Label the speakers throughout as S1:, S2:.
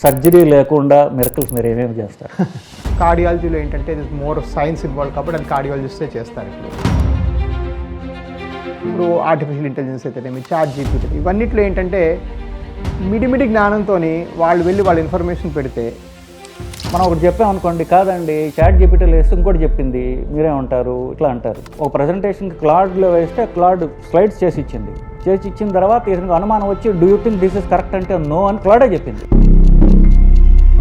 S1: Surgery లేకుండా miracles మీరు ఏమేమి చేస్తారు?
S2: కార్డియాలజీలో ఏంటంటే ఇది మోర్ సైన్స్ ఇన్వాల్వ్ కాబట్టి అది కార్డియాలజిస్టే చేస్తారు. ఇప్పుడు ఆర్టిఫిషియల్ ఇంటెలిజెన్స్ అయితేనేమి, చాట్ జీపీటీ, ఇవన్నిట్లో ఏంటంటే మిడిమిడి జ్ఞానంతో వాళ్ళు వెళ్ళి వాళ్ళ ఇన్ఫర్మేషన్ పెడితే
S1: మనం ఒకటి చెప్పామనుకోండి, కాదండి చాట్ జీపీటీలో వేస్తే ఇంకోటి చెప్పింది మీరేమంటారు ఇట్లా అంటారు. ఒక ప్రజెంటేషన్కి క్లాడ్లో వేస్తే క్లాడ్ స్లైడ్స్ చేసి ఇచ్చిన తర్వాత ఇతనికి అనుమానం వచ్చి do you think this is correct అంటే నో అని క్లాడే చెప్పింది.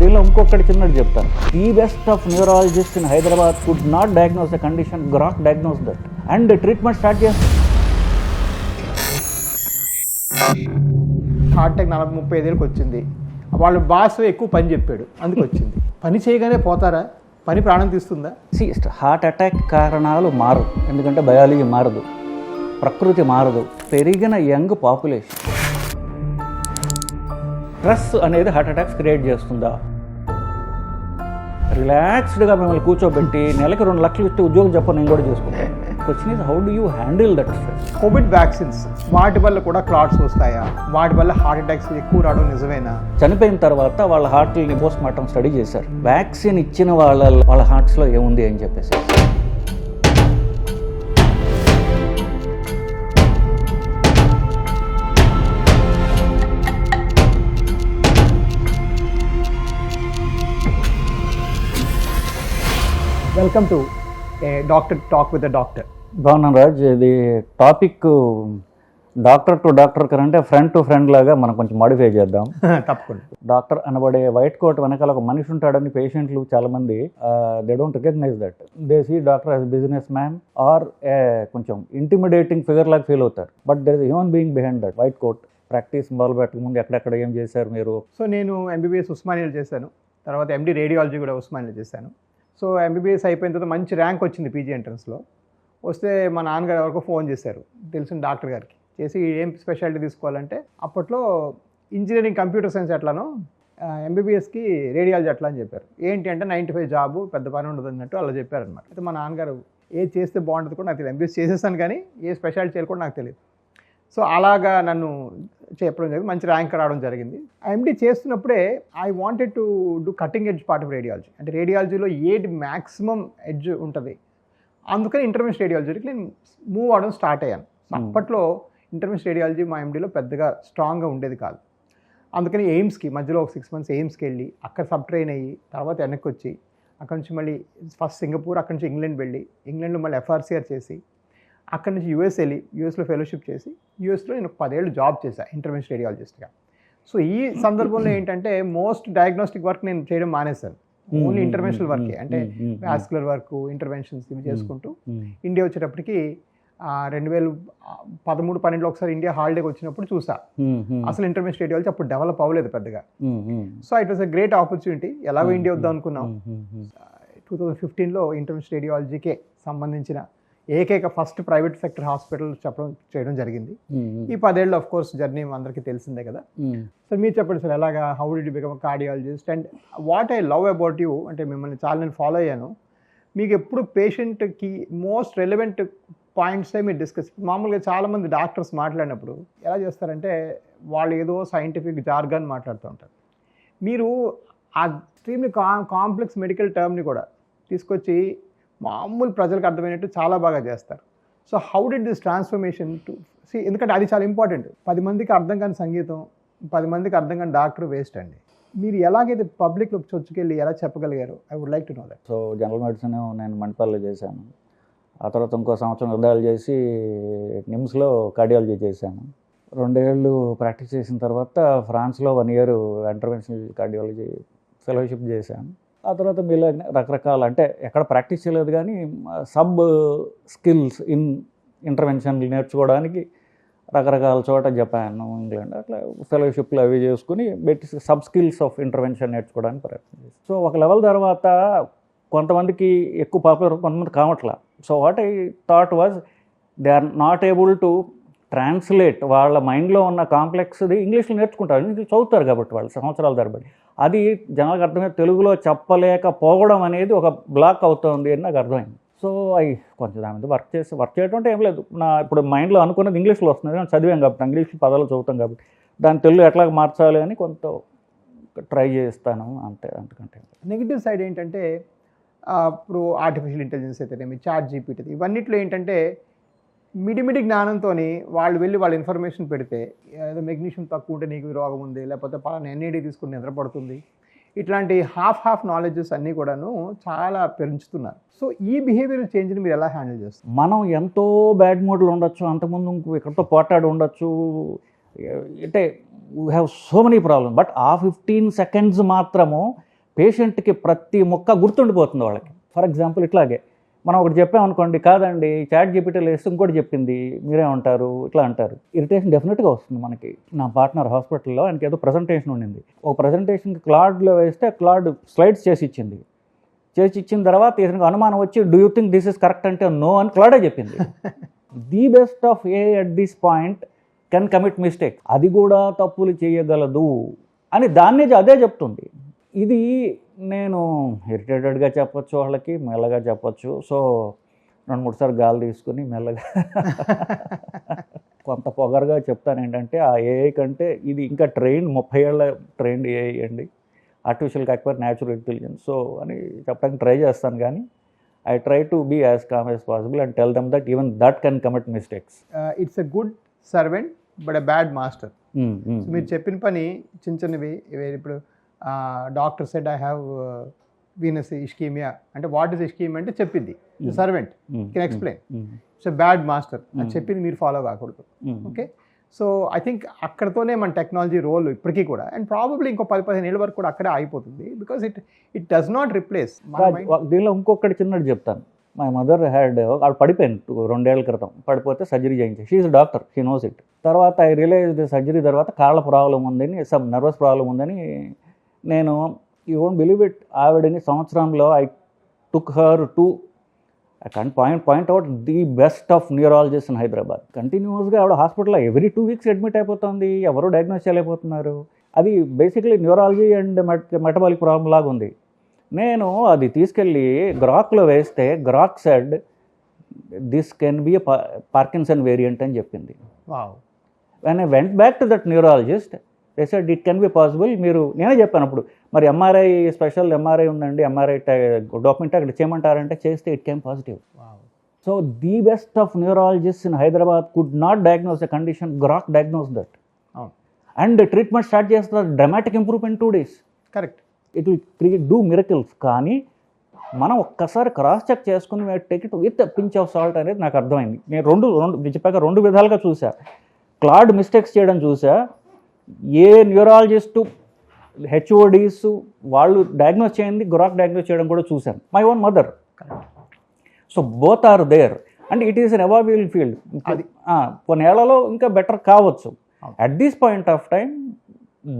S1: దీనిలో ఇంకొకటి చిన్నది చెప్తాను. The best of neurologist in Hyderabad could not diagnose the condition, Grok diagnose that and treatment start చేస్తారు.
S2: హార్ట్ అటాక్ 40-35 ఏళ్ళకి వచ్చింది. వాళ్ళ బాస్ ఎక్కువ పని చెప్పాడు, అందుకు వచ్చింది. పని చేయగానే పోతారా? పని ప్రాణం తీస్తుందా?
S1: హార్ట్ అటాక్ కారణాలు మారదు, ఎందుకంటే బయాలజీ మారదు, ప్రకృతి మారదు. పెరిగిన యంగ్ పాపులేషన్ స్ట్రెస్ అనేది హార్ట్ అటాక్స్ క్రియేట్ చేస్తుందా? రిలాక్స్డ్గా మిమ్మల్ని కూర్చోబెట్టి నెలకి 2 లక్షలు ఇస్తే ఉద్యోగం చెప్పని నేను కూడా చేసుకుంటాను. Question is how do you handle that stress?
S2: Covid vaccines వాటి వల్ల కూడా క్లాట్స్ వస్తాయా? వాటి వల్ల హార్ట్ అటాక్స్ ఎక్కువ రావడం నిజమేనా?
S1: చనిపోయిన తర్వాత వాళ్ళ హార్ట్ని పోస్ట్ మార్టం స్టడీ చేశారు. వ్యాక్సిన్ ఇచ్చిన వాళ్ళ హార్ట్స్లో ఏముంది అని చెప్పేసి.
S2: Welcome to doctor talk with the doctor.
S1: బాగున్నాను రాజ్. ఇది టాపిక్ డాక్టర్ టు డాక్టర్ కంటే ఫ్రెండ్ టు ఫ్రెండ్ లాగా మనం కొంచెం మాడిఫై చేద్దాం.
S2: తప్పకుండా.
S1: డాక్టర్ అనబడే వైట్ కోట్ వెనకాల ఒక మనిషి ఉంటాడని పేషెంట్లు చాలా మంది they don't recognize that. They see doctor as business man or కొంచెం ఇంటిమిడేటింగ్ ఫిగర్ లాగా ఫీల్ అవుతారు. But there is human being behind that white coat. Practice మొదలు పెట్టక ముందు ఎక్కడెక్కడ ఏం చేశారు మీరు?
S2: సో నేను ఎంబీబీఎస్ ఉస్మానియాలో చేశాను, తర్వాత ఎండి రేడియాలజీ కూడా ఉస్మానియాలో చేశాను. సో ఎంబీబీఎస్ అయిపోయిన తర్వాత మంచి ర్యాంక్ వచ్చింది పీజీ ఎంట్రన్స్లో. వస్తే మా నాన్నగారు ఎవరికో ఫోన్ చేశారు, తెలిసిన డాక్టర్ గారికి చేసి ఏం స్పెషాలిటీ తీసుకోవాలంటే అప్పట్లో ఇంజనీరింగ్ కంప్యూటర్ సైన్స్ ఎట్లానో ఎంబీబీఎస్కి రేడియాలజీ అట్లా అని చెప్పారు. ఏంటి అంటే 95 జాబు, పెద్ద పని ఉండదు అన్నట్టు అలా చెప్పారనమాట. అయితే మా నాన్నగారు ఏది చేస్తే బాగుంటుంది కూడా నాకు తెలియదు. ఎంబీఎస్ చేసేసాను కానీ ఏ స్పెషాలిటీ చేయాలి కూడా నాకు తెలియదు. సో అలాగా నన్ను చెప్పడం జరిగింది, మంచి ర్యాంక్ రావడం జరిగింది. ఎండి చేస్తున్నప్పుడే I wanted to do cutting edge part of radiology. అంటే రేడియాలజీలో ఏది మ్యాక్సిమం ఎడ్జ్ ఉంటుంది, అందుకని ఇంటర్వెన్షన్ రేడియాలజీకి నేను మూవ్ అవడం స్టార్ట్ అయ్యాను. అప్పట్లో ఇంటర్వెన్షన్ రేడియాలజీ మా ఎండీలో పెద్దగా స్ట్రాంగ్గా ఉండేది కాదు. అందుకని ఎయిమ్స్కి మధ్యలో ఒక 6 months ఎయిమ్స్కి వెళ్ళి అక్కడ సబ్ ట్రైన్ అయ్యి తర్వాత వెనక్కి వచ్చి అక్కడ నుంచి మళ్ళీ ఫస్ట్ సింగపూర్, అక్కడ నుంచి ఇంగ్లాండ్ వెళ్ళి ఇంగ్లాండ్లో మళ్ళీ ఎఫ్ఆర్సీఆర్ చేసి అక్కడ నుంచి యూఎస్ వెళ్ళి యూఎస్లో ఫెలోషిప్ చేసి యూఎస్లో నేను 10 ఏళ్ళు జాబ్ చేశాను ఇంటర్వెన్షన్ రేడియాలజిస్ట్గా. సో ఈ సందర్భంలో ఏంటంటే మోస్ట్ డయాగ్నోస్టిక్ వర్క్ నేను చేయడం మానేశాను. ఓన్లీ ఇంటర్వెన్షనల్ వర్కే, అంటే వాస్కులర్ వర్క్, ఇంటర్వెన్షన్స్ ఇవి చేసుకుంటూ ఇండియా వచ్చేటప్పటికి 2013-12 ఒకసారి ఇండియా హాలిడేకి వచ్చినప్పుడు చూసా. అసలు ఇంటర్వెన్షన్ రేడియాలజీ అప్పుడు డెవలప్ అవ్వలేదు పెద్దగా. So it was a great opportunity. ఎలాగో ఇండియా వద్దాం అనుకున్నాం. 2015లో ఇంటర్వెన్షన్ రేడియాలజీకే సంబంధించిన ఏకైక ఫస్ట్ ప్రైవేట్ సెక్టర్ హాస్పిటల్ చేయడం జరిగింది. ఈ 10 ఏళ్ళు ఆఫ్ కోర్స్ జర్నీ అందరికీ తెలిసిందే కదా. సో మీరు చెప్పండి సార్, ఎలాగా, how did you become cardiologist and what I love about you అంటే మిమ్మల్ని చాలా నేను ఫాలో అయ్యాను. మీకు ఎప్పుడు పేషెంట్కి మోస్ట్ రెలవెంట్ పాయింట్సే మీరు డిస్కస్. మామూలుగా చాలామంది డాక్టర్స్ మాట్లాడినప్పుడు ఎలా చేస్తారంటే వాళ్ళు ఏదో సైంటిఫిక్ జార్గాన్ మాట్లాడుతూ ఉంటారు. మీరు ఆ ఎక్స్ట్రీమ్లీ కాంప్లెక్స్ మెడికల్ టర్మ్ని కూడా తీసుకొచ్చి మామూలు ప్రజలకు అర్థమైనట్టు చాలా బాగా చేస్తారు. So how did this transformation to see, ఎందుకంటే అది చాలా ఇంపార్టెంట్. 10 మందికి అర్థం కాని సంగీతం, 10 మందికి అర్థం కాని డాక్టర్ వేస్ట్ అండి. మీరు ఎలాగైతే పబ్లిక్లో చొచ్చుకెళ్ళి ఎలా చెప్పగలిగారు? I would like to know that.
S1: So general medicine నేను మణిపాల్లో చేశాను. ఆ తర్వాత ఇంకో సంవత్సరం యుద్ధాలు చేసి నిమ్స్లో కార్డియాలజీ చేశాను. 2 ఏళ్ళు ప్రాక్టీస్ చేసిన తర్వాత ఫ్రాన్స్లో 1 year ఇంటర్వెన్షనల్ కార్డియాలజీ ఫెలోషిప్ చేశాను. ఆ తర్వాత మీలో రకరకాల, అంటే ఎక్కడ ప్రాక్టీస్ చేయలేదు కానీ సబ్ స్కిల్స్ ఇన్ ఇంటర్వెన్షన్ నేర్చుకోవడానికి రకరకాల చోట జపాన్, ఇంగ్లాండ్ అట్లా ఫెలోషిప్లు అవి చేసుకుని సబ్ స్కిల్స్ ఆఫ్ ఇంటర్వెన్షన్ నేర్చుకోవడానికి ప్రయత్నం చేస్తాను. సో ఒక లెవెల్ తర్వాత కొంతమందికి ఎక్కువ పాపులర్, కొంతమంది కావట్లా. So what I thought was they are not able to translate వాళ్ళ మైండ్లో ఉన్న కాంప్లెక్స్ది ఇంగ్లీష్లో నేర్చుకుంటారు, ఇంగ్లీష్ చదువుతారు కాబట్టి వాళ్ళు సంవత్సరాల తరబడి. అది జనాలకు అర్థమైతే తెలుగులో చెప్పలేకపోవడం అనేది ఒక బ్లాక్ అవుతుంది అని నాకు అర్థమైంది. సో కొంచెం దాని మీద వర్క్ చేయడం అంటే ఏం లేదు. ఇప్పుడు మైండ్లో అనుకున్నది ఇంగ్లీష్లో వస్తుంది, చదివాం కాబట్టి ఇంగ్లీష్ పదాలు చదువుతాం కాబట్టి దాని తెలుగు ఎట్లా మార్చాలి అని కొంత ట్రై చేస్తాను అంతే, అంతకంటే.
S2: నెగిటివ్ సైడ్ ఏంటంటే ఇప్పుడు ఆర్టిఫిషియల్ ఇంటెలిజెన్స్ అయితేనేమి, చాట్ జీపీటీ, ఇవన్నిట్లో ఏంటంటే మిడిమిడి జ్ఞానంతో వాళ్ళు వెళ్ళి వాళ్ళ ఇన్ఫర్మేషన్ పెడితే ఏదో మెగ్నీషియం తక్కువ ఉంటే నీకు రోగం ఉంది, లేకపోతే పలానా ఎన్ఏడి తీసుకుని నిద్రపడుతుంది, ఇట్లాంటి హాఫ్ నాలెడ్జెస్ అన్నీ కూడాను చాలా పెంచుతున్నారు. సో ఈ బిహేవియరల్ చేంజ్ని మీరు ఎలా హ్యాండిల్ చేస్తారు?
S1: మనం ఎంతో బ్యాడ్ మూడ్లో ఉండొచ్చు, అంతకుముందు ఇక్కడితో పోటాడు ఉండొచ్చు, అంటే we have so many problem. But ఆ 15 seconds మాత్రము పేషెంట్కి ప్రతి మొక్క గుర్తుండిపోతుంది వాళ్ళకి. ఫర్ ఎగ్జాంపుల్ ఇట్లాగే మనం ఒకటి చెప్పామనుకోండి, కాదండి చాట్ జీపీటీలో వేస్తే ఇంకోటి చెప్పింది, మీరేమంటారు, ఇట్లా అంటారు. ఇరిటేషన్ డెఫినెట్గా వస్తుంది మనకి. నా పార్ట్నర్ హాస్పిటల్లో ఆయనకి ఏదో ప్రజెంటేషన్ ఉండింది, ఒక ప్రజెంటేషన్కి క్లాడ్లో వేస్తే క్లాడ్ స్లైడ్స్ చేసి ఇచ్చిన తర్వాత ఇతనికి అనుమానం వచ్చి do you think this is correct అంటే నో అని క్లాడే చెప్పింది. The best of A at this point can commit mistake, అది కూడా తప్పులు చేయగలదు అని దాన్నే అదే చెప్తుంది. ఇది నేను ఇరిటేటెడ్గా చెప్పొచ్చు, వాళ్ళకి మెల్లగా చెప్పొచ్చు. సో 2-3 సార్లు గాలి తీసుకుని మెల్లగా కొంత పొగరుగా చెప్తాను ఏంటంటే, ఆ ఏఐ కంటే ఇది ఇంకా 30 ఏళ్ళ ట్రైన్డ్ ఏఐ అండి, ఆర్టిఫిషియల్ కాకపోతే న్యాచురల్ ఇంటెలిజెన్స్. సో అని చెప్పడానికి ట్రై చేస్తాను, కానీ I try to be as calm as possible and tell them that even that can commit mistakes.
S2: It's a good servant but a bad master. మీరు చెప్పిన పని చిన్నవి ఇప్పుడు doctor said I have venous ischaemia అంటే what is ischaemia అంటే చెప్పింది servant can explain. It's a bad master అని చెప్పింది మీరు ఫాలో కాకూడదు. ఓకే, సో ఐ థింక్ అక్కడతోనే మన టెక్నాలజీ రోల్ ఇప్పటికీ కూడా, అండ్ ప్రాబబ్లీ ఇంకో 10-15 ఏళ్ళ వరకు కూడా అక్కడే అయిపోతుంది, because it does not replace.
S1: దీనిలో ఇంకొకటి చిన్నది చెప్తాను. మై మదర్ హ్యాడ్, ఆవిడ పడిపోయింది 2 ఏళ్ల క్రితం, పడిపోతే సర్జరీ చేయించి, she is doctor, she knows it. తర్వాత ఐ రియలైజ్ సర్జరీ తర్వాత కాళ్ళ ప్రాబ్లం ఉందని, సమ్ నర్వస్ ప్రాబ్లం ఉందని నేను, యూ వోంట్ బిలీవ్ ఇట్, ఆవిడని సంవత్సరంలో I took her to, I can't point out the best of neurologist in Hyderabad. కంటిన్యూస్గా ఆవిడ హాస్పిటల్లో ఎవ్రీ 2 weeks అడ్మిట్ అయిపోతుంది, ఎవరు డయాగ్నోస్ చేయలేకపోతున్నారు. అది basically neurology and metabolic problem లాగా ఉంది. నేను అది తీసుకెళ్ళి గ్రాక్లో వేస్తే Grok said this can be Parkinson variant అని చెప్పింది. When I went back to that neurologist, they said it can be possible. మీరు, నేనే చెప్పాను అప్పుడు, మరి ఎంఆర్ఐ స్పెషల్ ఎంఆర్ఐ ఉందండి, ఎంఆర్ఐ డాక్యుమెంట్ అక్కడ చేయమంటారంటే చేస్తే ఇట్ కెమ్ positive. So the best of neurologist in Hyderabad could not diagnose a condition, Grok diagnose that and treatment start చేస్తున్నారు, dramatic improvement 2 days.
S2: Correct,
S1: it will do miracles. కానీ మనం ఒక్కసారి cross check చేసుకుని take it with pinch of salt అనేది నాకు అర్థమైంది. నేను రెండు చెప్పాక 2 విధాలుగా చూసా. క్లాడ్ మిస్టేక్స్ చేయడం చూసా, ఏ న్యూరాలజిస్టు హెచ్ఓడీస్ వాళ్ళు డయాగ్నోస్ చేయండి, గ్రాక్ డయాగ్నోస్ చేయడం కూడా చూశాను, my own mother. So both are there and it is an evaluable field. కొన్ని ఏళ్లలో ఇంకా బెటర్ కావచ్చు. At this point of time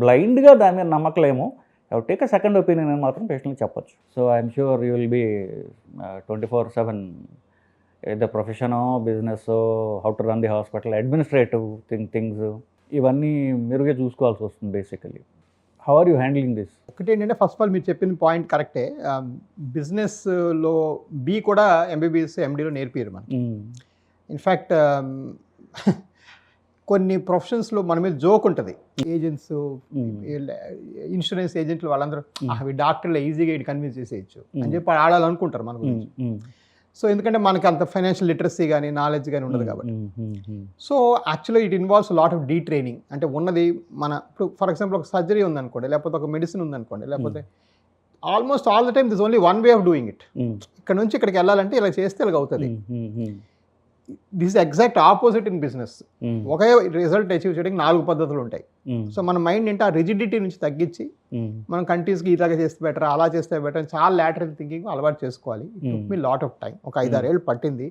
S1: బ్లైండ్గా దాని మీద నమ్మకలేము, టేక్ అ సెకండ్ ఒపీనియన్ అని మాత్రం పేషెంట్కి చెప్పొచ్చు. So I'm sure you will be 24/7 ఏదో ప్రొఫెషనో business, how to run the hospital, administrative things, ఇవన్నీ మెరుగ్గా చూసుకోవాల్సి వస్తుంది basically. How are you handling this?
S2: ఒకటి ఏంటంటే, ఫస్ట్ ఆఫ్ ఆల్ మీరు చెప్పిన పాయింట్ కరెక్టే. బిజినెస్లో బి కూడా ఎంబీబీఎస్ ఎండీలో నేర్పిరు మనకి. ఇన్ఫ్యాక్ట్ కొన్ని ప్రొఫెషన్స్లో మన మీద జోక్ ఉంటుంది, ఏజెంట్స్, ఇన్సూరెన్స్ ఏజెంట్లు వాళ్ళందరూ అవి డాక్టర్లు ఈజీగా ఇటు కన్విన్స్ చేసేయచ్చు అని చెప్పి ఆడాలనుకుంటారు మన గురించి. సో ఎందుకంటే మనకి అంత ఫైనాన్షియల్ లిటరసీ కానీ నాలెడ్జ్ కానీ ఉండదు కాబట్టి. So actually it involves lot of detraining. అంటే ఉన్నది మన, ఇప్పుడు ఫర్ ఎగ్జాంపుల్ ఒక సర్జరీ ఉందనుకోండి, లేకపోతే ఒక మెడిసిన్ ఉందనుకోండి, లేకపోతే almost all the time this only one way of doing it. ఇక్కడ నుంచి ఇక్కడికి వెళ్ళాలంటే ఇలా చేస్తే ఇలాగ అవుతుంది. This exact opposite in business. Okay result achieve చేయడానికి 4 పద్ధతులు ఉంటాయి. సో మన మైండ్ ఏంటి, ఆ రిజిడిటీ నుంచి తగ్గించి మనం కంట్రీస్కి ఇలాగ చేస్తే బెటర్, అలా చేస్తే బెటర్, చాలా లాటరల్ థింకింగ్ అలవాటు చేసుకోవాలి. It took me lot of time. ఒక 5-6 ఏళ్ళు పట్టింది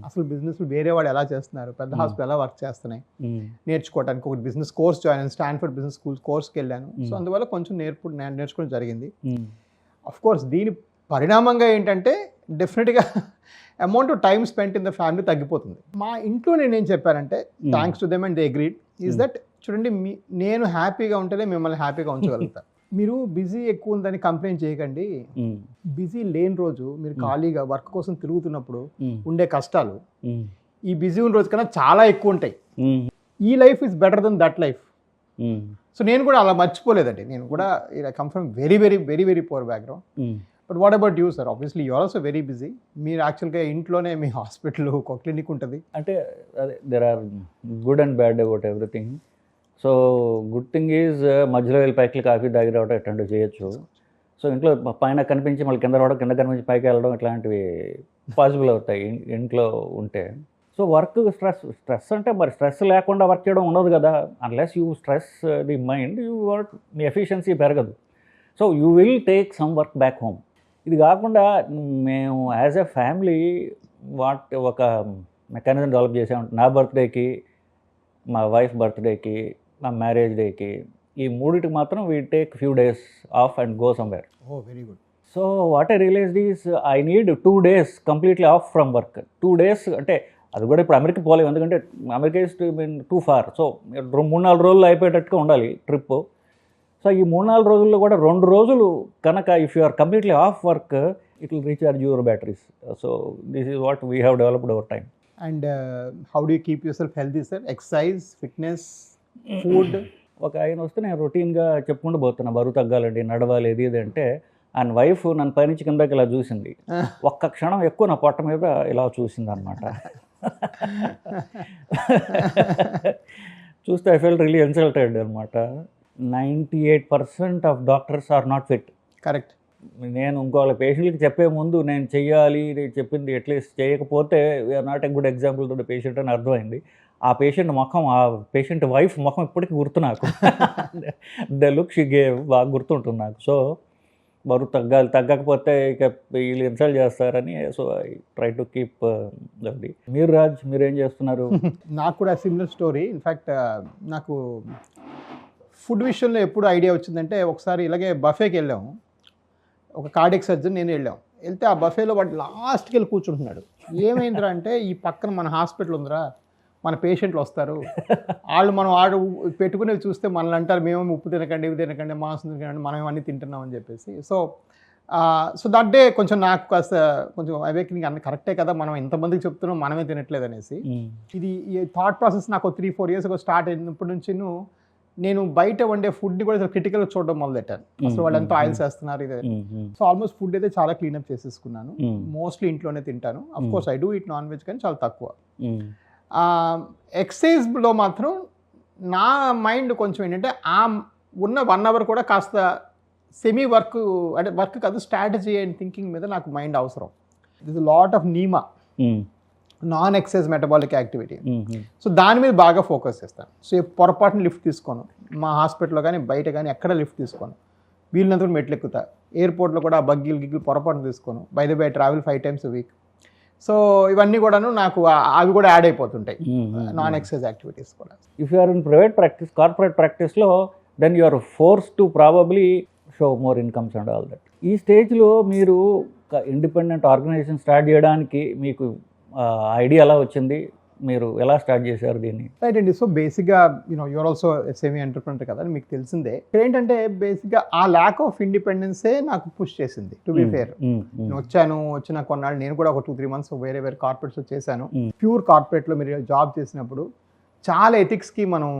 S2: అసలు బిజినెస్ వేరే వాడు ఎలా చేస్తున్నారు, పెద్ద హాస్పిటల్ ఎలా వర్క్ చేస్తున్నాయి నేర్చుకోవడానికి. ఒక బిజినెస్ కోర్స్ జాయిన్ అయ్యాను, స్టాన్ఫర్డ్ బిజినెస్ స్కూల్ కోర్స్కి వెళ్ళాను. సో అందువల్ల కొంచెం నేర్చుకోవడం జరిగింది. అఫ్ కోర్స్ దీని పరిణామంగా ఏంటంటే డెఫినెట్గా amount of time spent in the family తగ్గిపోతుంది. మా ఇంట్లో నేనేం చెప్పానంటే, thanks to them and they agreed, is that చూడండి, నేను హ్యాపీగా ఉంటేనే మిమ్మల్ని హ్యాపీగా ఉంచగలుగుతా. మీరు బిజీ ఎక్కువ ఉందని కంప్లైంట్ చేయకండి. బిజీ లేని రోజు మీరు ఖాళీగా వర్క్ కోసం తిరుగుతున్నప్పుడు ఉండే కష్టాలు ఈ బిజీ ఉన్న రోజు కన్నా చాలా ఎక్కువ ఉంటాయి. ఈ life is better than that life. So నేను కూడా అలా మర్చిపోలేదండి. నేను కూడా come from very very very very poor background. But what about you sir? Obviously you are also very busy. మీరు యాక్చువల్గా ఇంట్లోనే మీ హాస్పిటల్, ఒక క్లినిక్ ఉంటుంది.
S1: అంటే అదే there are good and bad about everything. So good thing is మధ్యలో వెళ్ళి పైకి కాఫీ తాగి రావడం ఎట్లాంటివి చేయొచ్చు. సో ఇంట్లో పైన కనిపించి మళ్ళీ కింద రావడం, కింద కనిపించి పైకి వెళ్ళడం ఇట్లాంటివి పాసిబుల్ అవుతాయి ఇంట్లో ఉంటే. సో వర్క్ స్ట్రెస్ అంటే మరి స్ట్రెస్ లేకుండా వర్క్ చేయడం ఉండదు కదా. Unless you stress the mind, you work, మీ ఎఫిషియన్సీ పెరగదు. So you will take some work back home. ఇది కాకుండా మేము యాజ్ ఎ ఫ్యామిలీ ఒక మెకానిజం డెవలప్ చేసాము. నా బర్త్డేకి, మా వైఫ్ బర్త్డేకి, మా మ్యారేజ్ డేకి, ఈ మూడిటికి మాత్రం we take few days off and go somewhere.
S2: Oh very good.
S1: So what I realized is I need 2 days completely off from work. 2 days అంటే అది కూడా ఇప్పుడు అమెరికా పోలేము, ఎందుకంటే America is too far. So 3-4 రోజులు అయిపోయేటట్టుగా ఉండాలి ట్రిప్. సో ఈ 3-4 రోజుల్లో కూడా 2 రోజులు కనుక if you are completely off work, it will recharge your batteries. So this is what we have developed over time.
S2: And how do you keep yourself healthy sir? Exercise, fitness, food?
S1: ఒక ఆయన వస్తే నేను రొటీన్గా చెప్పుకుంటూ పోతున్నా, బరువు తగ్గాలండి, నడవాలి, ఇది ఇది అంటే ఆయన వైఫ్ నన్ను పైనుంచి కిందకి ఇలా చూసింది. ఒక్క క్షణం ఎక్కువ నా పొట్ట మీద ఇలా చూసింది అనమాట. చూస్తే ఐ ఫెల్ట్ రియలీ ఇన్సల్టెడ్ అనమాట. 98% of doctors are not fit.
S2: Correct.
S1: నేను ఇంకోళ్ళ పేషెంట్కి చెప్పే ముందు నేను చెయ్యాలి, నేను చెప్పింది అట్లీస్ట్ చేయకపోతే we are not a good example to the patient అని అర్థమైంది. ఆ పేషెంట్ ముఖం, ఆ పేషెంట్ వైఫ్ ముఖం ఇప్పటికీ గుర్తు నాకు. ద లుక్ షీ గేవ్ బాగా గుర్తుంటుంది నాకు. సో బరువు తగ్గకపోతే ఇక వీళ్ళు ఇన్సల్ట్ చేస్తారని, so I try to keep అది. మీరు రాజ్, మీరేం చేస్తున్నారు?
S2: నాకు కూడా సిమిలర్ స్టోరీ. ఇన్ఫ్యాక్ట్ నాకు ఫుడ్ విషయంలో ఎప్పుడు ఐడియా వచ్చిందంటే, ఒకసారి ఇలాగే బఫేకి వెళ్ళాము, ఒక కార్డియక్ సర్జన్ నేను వెళ్తే ఆ బఫేలో వాడు లాస్ట్కి వెళ్ళి కూర్చుంటున్నాడు. ఏమైందిరా అంటే, ఈ పక్కన మన హాస్పిటల్ ఉందిరా, మన పేషెంట్లు వస్తారు, వాళ్ళు మనం పెట్టుకునేవి చూస్తే మనల్ని అంటారు, మేమేమో ఉప్పు తినకండి, ఇవి తినకండి, మాంసం తినకండి, మనం అన్నీ తింటున్నాం అని చెప్పేసి. సో దట్ డే కొంచెం నాకు కాస్త కొంచెం అవేకింగ్, అన్న కరెక్టే కదా, మనం ఎంతమందికి చెప్తున్నాం, మనమే తినట్లేదు అనేసి. ఇది ఈ థాట్ ప్రాసెస్ నాకు 3-4 years ago స్టార్ట్ అయినప్పటి నుంచి నేను బయట వండే ఫుడ్ని కూడా క్రిటికల్గా చూడడం మొదలెట్టాను. అసలు వాళ్ళు ఎంతో ఆయిల్స్ వేస్తున్నారు ఇది. సో ఆల్మోస్ట్ ఫుడ్ అయితే చాలా క్లీనప్ చేసేసుకున్నాను. మోస్ట్లీ ఇంట్లోనే తింటాను. Of course I do it non veg, కానీ చాలా తక్కువ. ఎక్సర్సైజ్లో మాత్రం నా మైండ్ కొంచెం ఏంటంటే, ఆ ఉన్న 1 hour కూడా కాస్త సెమీ వర్క్, అంటే వర్క్ కాదు, స్ట్రాటజీ అండ్ థింకింగ్ మీద నాకు మైండ్ అవసరం. This lot of నీమా, non exercise metabolic activity. So దాని మీద బాగా ఫోకస్ చేస్తాను. సో పొరపాటుని లిఫ్ట్ తీసుకోను, మా హాస్పిటల్లో కానీ బయట కానీ ఎక్కడ లిఫ్ట్ తీసుకోను, వీళ్ళంతా మెట్లు ఎక్కుతా. ఎయిర్పోర్ట్లో కూడా గిగ్గిలు పొరపాటును తీసుకోను. By the way I travel 5 times a week. So ఇవన్నీ కూడాను నాకు అవి కూడా యాడ్ అయిపోతుంటాయి, నాన్ ఎక్సర్సైజ్ యాక్టివిటీస్ కూడా.
S1: If you are in private practice, corporate ప్రాక్టీస్లో, then you are force to probably show more incomes and all that. ఈ స్టేజ్లో మీరు ఇండిపెండెంట్ ఆర్గనైజేషన్ స్టార్ట్ చేయడానికి మీకు ఐడియా ఎలా వచ్చింది? మీరు ఎలా స్టార్ట్ చేశారు దీన్ని?
S2: రైట్ అండి. సో బేసిక్గా యూఆర్ ఆల్సో సెమీ ఎంటర్ప్రెన్యూర్ కదా, మీకు తెలిసిందే. ఏంటంటే బేసిక్గా ఆ ల్యాక్ ఆఫ్ ఇండిపెండెన్సే నాకు పుష్ చేసింది, టు బి ఫేర్. వచ్చిన కొన్నాళ్ళు నేను కూడా ఒక 2-3 months వేరే కార్పొరేట్స్లో చేశాను. ప్యూర్ కార్పొరేట్లో మీరు జాబ్ చేసినప్పుడు చాలా ఎథిక్స్కి మనం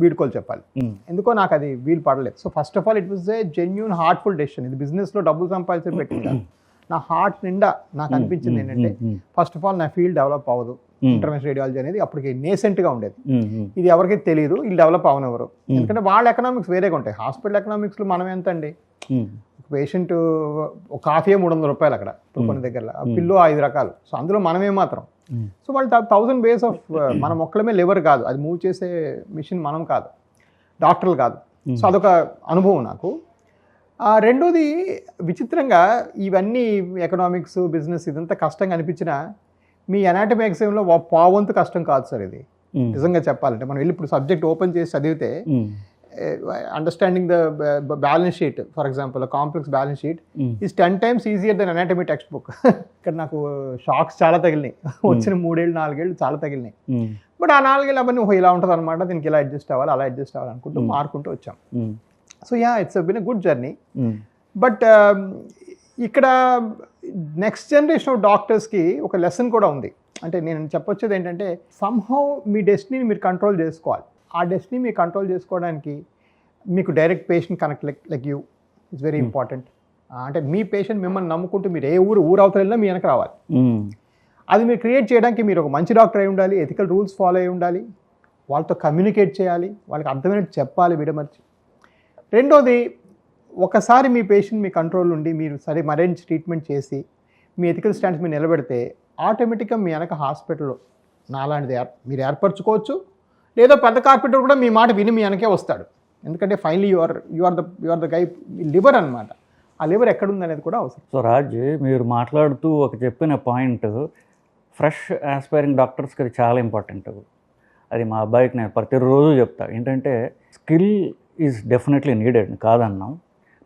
S2: వీడుకోలు చెప్పాలి. ఎందుకో నాకు అది వీలు పడలేదు. So first of all it was a genuine heartful decision. ఇది బిజినెస్లో డబ్బులు సంపాదించి పెట్టింది, నా హార్ట్ నిండా నాకు అనిపించింది ఏంటంటే, ఫస్ట్ ఆఫ్ ఆల్ నా ఫీల్డ్ డెవలప్ అవ్వదు. ఇంటర్వెన్షనల్ రేడియాలజీ అనేది అప్పటికి నేసెంట్గా ఉండేది. ఇది ఎవరికైతే తెలియదు, వీళ్ళు డెవలప్ అవనెవరు. ఎందుకంటే వాళ్ళ ఎకనామిక్స్ వేరేగా ఉంటాయి. హాస్పిటల్ ఎకనామిక్స్లో మనం ఎంత అండి, పేషెంట్ ఒక కాఫీ 300 రూపాయలు అక్కడ, కొన్ని దగ్గర పిల్లో 5 రకాలు. సో అందులో మనమే మాత్రం. సో వాళ్ళు 1000 ways ఆఫ్, మన మొక్కలమే లివర్ కాదు, అది మూవ్ చేసే మిషన్ మనం కాదు, డాక్టర్లు కాదు. సో అదొక అనుభవం నాకు. రెండోది, విచిత్రంగా ఇవన్నీ ఎకనామిక్స్, బిజినెస్ ఇదంతా కష్టంగా అనిపించినా, మీ అనాటమీ ఎగ్జామ్లో పావంతు కష్టం కాదు సార్ ఇది. నిజంగా చెప్పాలంటే మనం వెళ్ళి ఇప్పుడు సబ్జెక్ట్ ఓపెన్ చేసి చదివితే, understanding the balance sheet, for example complex balance sheet is 10 times easier than anatomy text book. ఇక్కడ నాకు షాక్స్ చాలా తగిలినాయి, వచ్చిన 3-4 ఏళ్ళు చాలా తగిలినాయి. బట్ ఆ 4 ఏళ్ళు అవన్నీ ఇలా ఉంటుంది అనమాట, దీనికి ఇలా అడ్జస్ట్ అవ్వాలి, అలా అడ్జస్ట్ అవ్వాలి అనుకుంటూ మారుకుంటూ వచ్చాం. So it's been a good journey. But ఇక్కడ నెక్స్ట్ జనరేషన్ ఆఫ్ డాక్టర్స్కి ఒక లెసన్ కూడా ఉంది. అంటే నేను చెప్పొచ్చేది ఏంటంటే, సమ్హౌ మీ డెస్టినీని మీరు కంట్రోల్ చేసుకోవాలి. ఆ డెస్టినీ మీరు కంట్రోల్ చేసుకోవడానికి మీకు direct patient connect like you it's very important. అంటే మీ పేషెంట్ మిమ్మల్ని నమ్ముకుంటూ మీరు ఏ ఊరు అవతల వెళ్ళినా మీ వెనక రావాలి. అది మీరు క్రియేట్ చేయడానికి మీరు ఒక మంచి డాక్టర్ అయి ఉండాలి, ఎథికల్ రూల్స్ ఫాలో అయి ఉండాలి, వాళ్ళతో కమ్యూనికేట్ చేయాలి, వాళ్ళకి అర్థమైనట్టు చెప్పాలి విడమర్చి. రెండోది, ఒకసారి మీ పేషెంట్ మీ కంట్రోల్ ఉండి మీరు సరే మరేంజ్ ట్రీట్మెంట్ చేసి మీ ఎథికల్ స్టాండ్స్ మీరు నిలబెడితే ఆటోమేటిక్గా మీ వెనక హాస్పిటల్లో నాలాంటిది మీరు ఏర్పరచుకోవచ్చు. లేదా పెద్ద కార్పొరేటర్ కూడా మీ మాట విని మీ వెనకే వస్తాడు. ఎందుకంటే finally you are the guy liver అనమాట. ఆ లివర్ ఎక్కడుంది అనేది కూడా అవసరం.
S1: సో రాజ్, మీరు మాట్లాడుతూ ఒక చెప్పిన పాయింట్ ఫ్రెష్ ఆస్పైరింగ్ డాక్టర్స్కి అది చాలా ఇంపార్టెంట్. అది మా అబ్బాయికి నేను ప్రతిరోజు చెప్తా. ఏంటంటే స్కిల్ ఈజ్ డెఫినెట్లీ నీడెడ్ కాదన్నాం,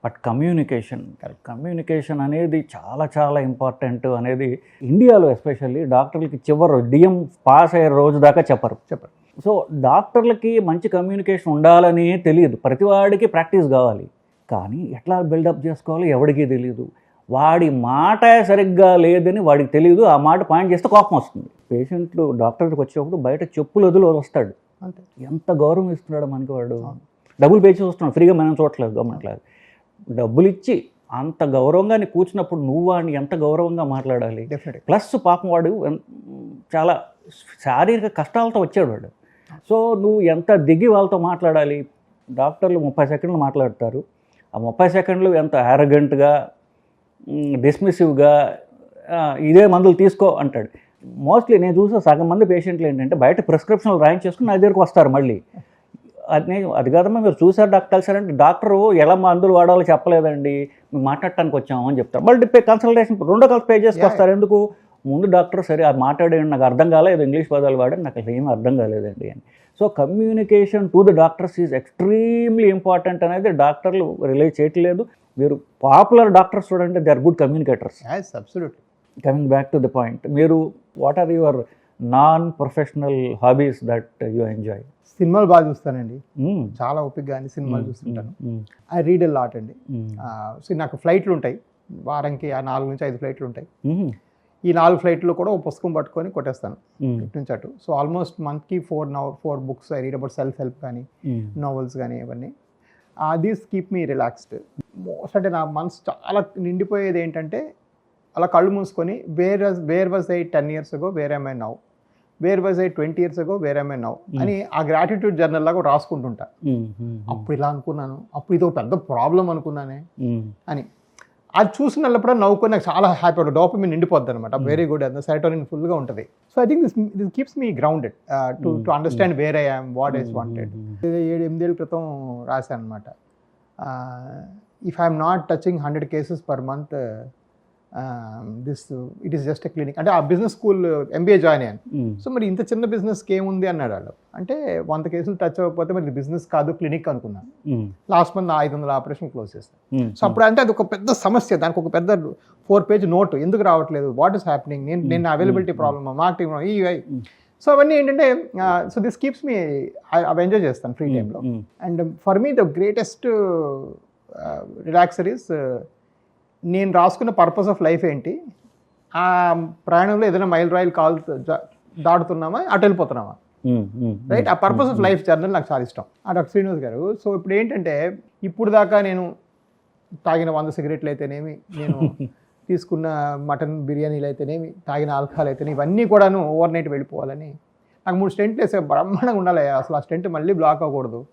S1: బట్ కమ్యూనికేషన్ అనేది చాలా చాలా ఇంపార్టెంట్ అనేది ఇండియాలో ఎస్పెషల్లీ డాక్టర్లకి చివరి డిఎం పాస్ అయ్యే రోజు దాకా చెప్పరు. సో డాక్టర్లకి మంచి కమ్యూనికేషన్ ఉండాలని తెలియదు, ప్రతివాడికి ప్రాక్టీస్ కావాలి, కానీ ఎట్లా బిల్డప్ చేసుకోవాలో ఎవడికి తెలియదు. వాడి మాట సరిగ్గా లేదని వాడికి తెలియదు, ఆ మాట పాయింట్ చేస్తే కోపం వస్తుంది. పేషెంట్లు డాక్టర్కి వచ్చేటప్పుడు బయట చెప్పులు వదిలి వస్తాడు.
S2: అంతే.
S1: ఎంత గౌరవం ఇస్తున్నాడు మనకి వాడు. డబ్బులు పే చేస్తున్నాడు, ఫ్రీగా మనం చూడట్లేదు గవర్నమెంట్ లాగా. డబ్బులు ఇచ్చి అంత గౌరవంగా నీ కూర్చున్నప్పుడు నువ్వు వాడిని ఎంత గౌరవంగా మాట్లాడాలి. ప్లస్ పాపం వాడు చాలా శారీరక కష్టాలతో వచ్చాడు వాడు. సో నువ్వు ఎంత దిగి వాళ్ళతో మాట్లాడాలి. డాక్టర్లు 30 సెకండ్లు మాట్లాడతారు, ఆ 30 సెకండ్లు ఎంత యారగెంట్గా డిస్మిసివ్గా ఇదే మందులు తీసుకో అంటాడు. మోస్ట్లీ నేను చూసే సగం మంది పేషెంట్లు ఏంటంటే బయట ప్రిస్క్రిప్షన్లు రాయింగ్ చేసుకుని నా దగ్గరికి వస్తారు మళ్ళీ. అది కాదమ్మా మీరు చూసారు డాక్టర్ కలిసారంటే డాక్టరు ఎలా మందులు వాడాలో చెప్పలేదండి, మేము మాట్లాడటానికి వచ్చాము అని చెప్తారు. మళ్ళీ కన్సల్టేషన్ రెండో కలిసి పే చేసుకొస్తారు. ఎందుకు? ముందు డాక్టర్ సరే అది మాట్లాడేయండి, నాకు అర్థం కాలేదు, ఇంగ్లీష్ పదాలు వాడండి, నాకు అసలు ఏమీ అర్థం కాలేదండి అని. So communication to the doctors is extremely important అనేది డాక్టర్లు రిలైజ్ చేయట్లేదు. మీరు పాపులర్ డాక్టర్స్ చూడండి, they are good communicators.
S2: Absolutely.
S1: Coming back to the point, మీరు what are your non professional hobbies that you enjoy?
S2: సినిమాలు బాగా చూస్తానండి, చాలా ఓపికగా అని సినిమాలు చూస్తుంటాను. ఐ రీడ్ ఎ లాట్ అండి. సో నాకు ఫ్లైట్లు ఉంటాయి, వారానికి 4 నుంచి 5 ఫ్లైట్లు ఉంటాయి. ఈ 4 ఫ్లైట్లో కూడా ఒక పుస్తకం పట్టుకొని కొట్టేస్తాను ఇటు నుంచి అటు. సో ఆల్మోస్ట్ మంత్కి 4 books I read about self help కానీ నావెల్స్ కానీ ఇవన్నీ. These keep me relaxed most. అంటే నా మనసు చాలా నిండిపోయేది ఏంటంటే అలా కళ్ళు మూసుకొని where was I 10 years ago, where am I now, where was I 20 years ago, where am I now అని ఆ గ్రాటిట్యూడ్ జర్నల్ లాగా రాసుకుంటుంటా. అప్పుడు ఇలా అనుకున్నాను, అప్పుడు ఇది ఒక పెద్ద ప్రాబ్లం అనుకున్నానే అని. అది చూసినప్పుడు నవ్వుకొని నాకు చాలా హ్యాపీ అవుతుంది, డోపమైన్ నిండిపోద్ది అనమాట. వెరీ గుడ్, అంత సెరోటోనిన్ ఫుల్గా ఉంటుంది. So I think this keeps me grounded to understand where I am, what is wanted. 7-8 ఏళ్ళ క్రితం రాశాను అనమాట, if I'm not touching 100 cases per month, it is just a clinic. అంటే ఆ బిజినెస్ స్కూల్ MBA జాయిన్ అయ్యాను. So మరి ఇంత చిన్న బిజినెస్కి ఏముంది అన్నాడు వాళ్ళు. అంటే 100 cases టచ్ అవ్వకపోతే మరి బిజినెస్ కాదు క్లినిక్ అనుకున్నాను. లాస్ట్ మంత్ 500 ఆపరేషన్ క్లోజ్ చేస్తాను. సో అప్పుడు అంటే అది ఒక పెద్ద సమస్య, దానికి ఒక పెద్ద 4-page నోట్, ఎందుకు రావట్లేదు, వాట్ ఈస్ హ్యాపెనింగ్, నేను అవైలబిలిటీ ప్రాబ్లమ్, మార్కెటింగ్ ఇవి. సో అవన్నీ ఏంటంటే సో దిస్ కీప్స్ మీ, అవి ఎంజాయ్ చేస్తాను ఫ్రీ టైంలో. And for me the greatest relaxer is, నేను రాసుకున్న పర్పస్ ఆఫ్ లైఫ్ ఏంటి, ఆ ప్రయాణంలో ఏదైనా మైల్ రాయిల్ దాటుతున్నామా, అటు వెళ్ళిపోతున్నామా, రైట్. ఆ పర్పస్ ఆఫ్ లైఫ్ జర్నల్ నాకు చాలా ఇష్టం. డాక్టర్ శ్రీనివాస్ గారు. సో ఇప్పుడు ఏంటంటే ఇప్పుడు దాకా నేను తాగిన 100 cigarettes అయితేనేమి, నేను తీసుకున్న మటన్ బిర్యానీలు అయితేనేమి, తాగిన ఆల్కహాల్ అయితేనేమి, ఇవన్నీ కూడాను ఓవర్ నైట్ వెళ్ళిపోవాలని నాకు 3 స్టెంట్లు వేసే బ్రహ్మాండంగా ఉండాలి. అసలు ఆ స్టెంట్ మళ్ళీ బ్లాక్ అవ్వకూడదు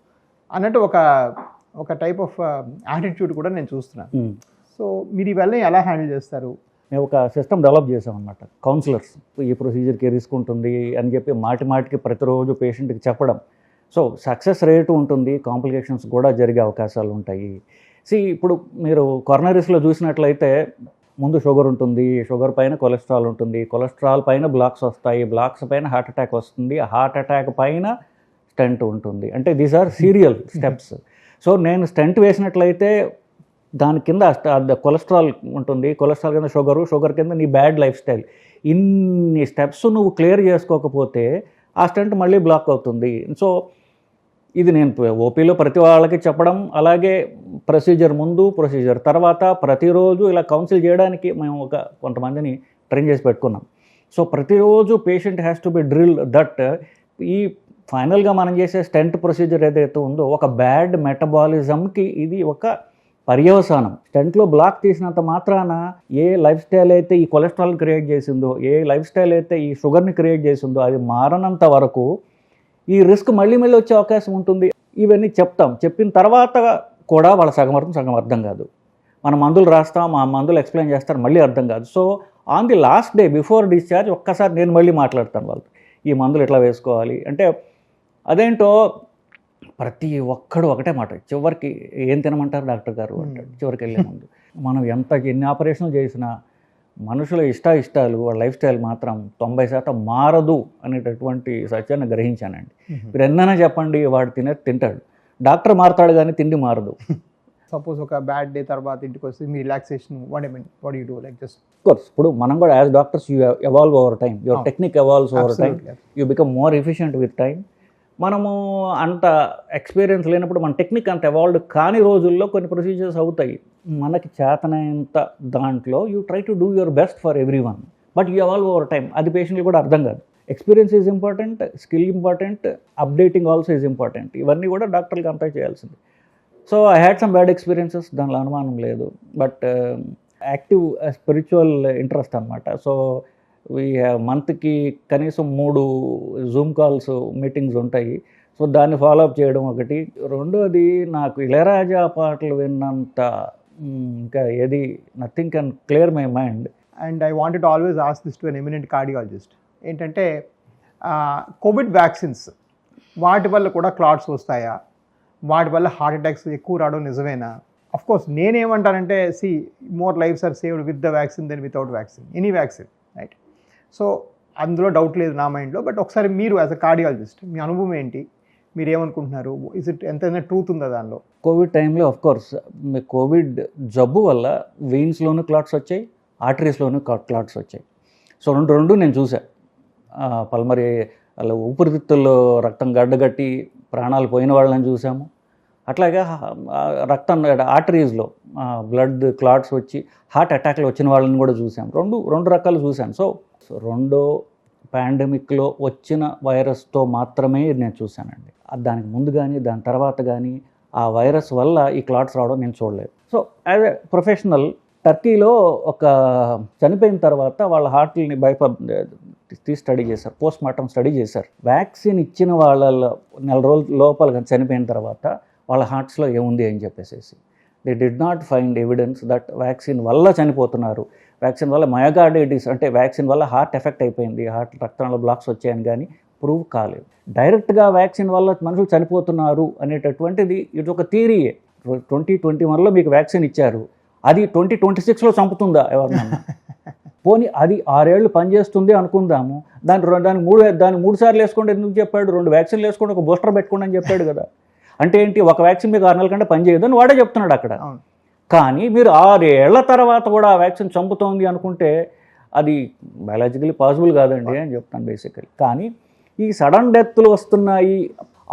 S2: అన్నట్టు ఒక టైప్ ఆఫ్ యాటిట్యూడ్ కూడా నేను చూస్తున్నాను. సో మీరు ఇవన్నీ ఎలా హ్యాండిల్ చేస్తారు?
S1: మేము ఒక సిస్టమ్ డెవలప్ చేసాం అనమాట. కౌన్సిలర్స్ ఈ ప్రొసీజర్కి రిస్క్ ఉంటుంది అని చెప్పి మాటికి ప్రతిరోజు పేషెంట్కి చెప్పడం. సో సక్సెస్ రేటు ఉంటుంది, కాంప్లికేషన్స్ కూడా జరిగే అవకాశాలు ఉంటాయి. ఇప్పుడు మీరు కొరోనరీస్లో చూసినట్లయితే ముందు షుగర్ ఉంటుంది, షుగర్ పైన కొలెస్ట్రాల్ ఉంటుంది, కొలెస్ట్రాల్ పైన బ్లాక్స్ వస్తాయి, బ్లాక్స్ పైన హార్ట్ అటాక్ వస్తుంది, హార్ట్ అటాక్ పైన స్టెంట్ ఉంటుంది. అంటే these are serial steps. So నేను స్టెంట్ వేసినట్లయితే దాని కింద కొలెస్ట్రాల్ ఉంటుంది, కొలెస్ట్రాల్ కింద షుగర్ కింద నీ బ్యాడ్ లైఫ్ స్టైల్. ఇన్ని స్టెప్స్ నువ్వు క్లియర్ చేసుకోకపోతే ఆ స్టెంట్ మళ్ళీ బ్లాక్ అవుతుంది. సో ఇది నేను ఓపీలో ప్రతి వాళ్ళకి చెప్పడం, అలాగే ప్రొసీజర్ ముందు ప్రొసీజర్ తర్వాత ప్రతిరోజు ఇలా కౌన్సిల్ చేయడానికి మేము కొంతమందిని ట్రైన్ చేసి పెట్టుకున్నాం. సో ప్రతిరోజు patient has to be drill that ఈ ఫైనల్గా మనం చేసే స్టెంట్ ప్రొసీజర్ ఏదైతే ఉందో ఒక బ్యాడ్ మెటబాలిజంకి ఇది ఒక పర్యవసానం. స్టెంట్లో బ్లాక్ తీసినంత మాత్రాన ఏ లైఫ్ స్టైల్ అయితే ఈ కొలెస్ట్రాల్ క్రియేట్ చేసిందో, ఏ లైఫ్ స్టైల్ అయితే ఈ షుగర్ని క్రియేట్ చేసిందో అది మారనంత వరకు ఈ రిస్క్ మళ్ళీ మళ్ళీ వచ్చే అవకాశం ఉంటుంది. ఇవన్నీ చెప్తాం. చెప్పిన తర్వాత కూడా వాళ్ళ సగం అర్థం కాదు. మన మందులు రాస్తాం, ఆ మందులు ఎక్స్ప్లెయిన్ చేస్తారు, మళ్ళీ అర్థం కాదు. So on the last day before discharge ఒక్కసారి నేను మళ్ళీ మాట్లాడతాను వాళ్ళతో, ఈ మందులు ఎట్లా వేసుకోవాలి అంటే. అదేంటో ప్రతి ఒక్కడు ఒకటే మాట, చివరికి ఏం తినమంటారు డాక్టర్ గారు అంటాడు చివరికి వెళ్ళే ముందు. మనం ఎన్ని ఆపరేషన్లు చేసినా మనుషుల ఇష్టాలు వాళ్ళ లైఫ్ స్టైల్ మాత్రం 90% మారదు అనేటటువంటి సత్యాన్ని గ్రహించానండి. మీరు ఎన్నైనా చెప్పండి, వాడు తింటాడు, డాక్టర్ మారుతాడు కానీ తిండి మారదు.
S2: సపోజ్ ఒక బ్యాడ్ డే తర్వాత ఇంటికి వస్తే మీ relaxation what you do like just
S1: course ఇప్పుడు మనం కూడా as doctors you evolve over time, your technique evolves over time, you become more efficient with time. మనము అంత ఎక్స్పీరియన్స్ లేనప్పుడు మన టెక్నిక్ అంత ఎవాల్వ్డ్ కాని రోజుల్లో కొన్ని ప్రొసీజర్స్ అవుతాయి. మనకి చేతనైనంత దాంట్లో you try to do your best for every one, but you evolve over time. అది పేషెంట్లు కూడా అర్థం కాదు. Experience is important, skill important, updating also is important. ఇవన్నీ కూడా డాక్టర్లకు అంతా చేయాల్సింది. So I had some bad experiences, దానిలో అనుమానం లేదు. బట్ యాక్టివ్ స్పిరిచువల్ ఇంట్రెస్ట్ అనమాట. సో వీ హ్యావ్ మంత్కి కనీసం 3 జూమ్ కాల్స్ మీటింగ్స్ ఉంటాయి. సో దాన్ని ఫాలోఅప్ చేయడం ఒకటి. రెండోది, నాకు ఇళయరాజా పాటలు విన్నంత ఇంకా ఏది nothing can clear my mind.
S2: And I wanted always ask this to an eminent cardiologist. ఏంటంటే కోవిడ్ వ్యాక్సిన్స్ వాటి వల్ల కూడా క్లాట్స్ వస్తాయా, వాటి వల్ల హార్ట్ అటాక్స్ ఎక్కువ రావడం నిజమేనా? అఫ్ కోర్స్ నేనేమంటానంటే, more lifes are saved with the vaccine than without vaccine, any vaccine, right? So అందులో డౌట్ లేదు నా మైండ్లో. బట్ ఒకసారి మీరు యాజ్ అ కార్డియాలజిస్ట్ మీ అనుభవం ఏంటి, మీరు ఏమనుకుంటున్నారు? ఇస్ ఇట్ ఎంతైనా ట్రూత్ ఉందా దానిలో?
S1: కోవిడ్ టైంలో ఆఫ్ కోర్స్ కోవిడ్ జబ్బు వల్ల వెయిన్స్లోనూ క్లాట్స్ వచ్చాయి, ఆర్టరీస్లోనూ క్లాట్స్ వచ్చాయి. సో రెండు నేను చూసాను. పల్మరీ అలా ఊపిరితిత్తుల్లో రక్తం గడ్డగట్టి ప్రాణాలు పోయిన వాళ్ళని చూసాము. అట్లాగే రక్తం ఆర్టరీస్లో బ్లడ్ క్లాట్స్ వచ్చి హార్ట్ అటాక్లు వచ్చిన వాళ్ళని కూడా చూసాం. రెండు రకాలు చూశాను. సో రెండో పాండమిక్లో వచ్చిన వైరస్తో మాత్రమే నేను చూశానండి. దానికి ముందు కానీ దాని తర్వాత కానీ ఆ వైరస్ వల్ల ఈ క్లాట్స్ రావడం నేను చూడలేదు. సో యాజ్ ఎ ప్రొఫెషనల్, టర్కీలో ఒక చనిపోయిన తర్వాత వాళ్ళ హార్ట్ని తీసి స్టడీ చేశారు, పోస్ట్ మార్టం స్టడీ చేశారు. వ్యాక్సిన్ ఇచ్చిన వాళ్ళ నెల రోజుల లోపల కానీ చనిపోయిన తర్వాత వాళ్ళ హార్ట్స్లో ఏముంది అని చెప్పేసి they did not find evidence that vaccine వల్ల చనిపోతున్నారు, వ్యాక్సిన్ వల్ల మయోకార్డైటిస్ అంటే వ్యాక్సిన్ వల్ల హార్ట్ ఎఫెక్ట్ అయిపోయింది, హార్ట్ రక్తంలో బ్లాక్స్ వచ్చాయని కానీ ప్రూవ్ కాలేదు. డైరెక్ట్గా వ్యాక్సిన్ వల్ల మనుషులు చనిపోతున్నారు అనేటటువంటిది ఇది ఒక థియరీయే. 2021లో మీకు వ్యాక్సిన్ ఇచ్చారు, అది 2026లో చంపుతుందా ఎవరినన్నా? పోనీ అది 6 ఏళ్ళు పనిచేస్తుంది అనుకుందాము. దాన్ని 3 సార్లు వేసుకోండి ఎందుకు చెప్పాడు? 2 వ్యాక్సిన్లు వేసుకోండి, ఒక బూస్టర్ పెట్టుకోండి అని చెప్పాడు కదా. అంటే ఏంటి, ఒక వ్యాక్సిన్ మీకు 6 నెలల కంటే పనిచేయదు అని వాడే చెప్తున్నాడు అక్కడ. కానీ మీరు 6 ఏళ్ల తర్వాత కూడా ఆ వ్యాక్సిన్ చంపుతోంది అనుకుంటే అది బయాలజికలీ పాసిబుల్ కాదండి అని చెప్తాను బేసికలీ. కానీ ఈ సడన్ డెత్లు వస్తున్నాయి,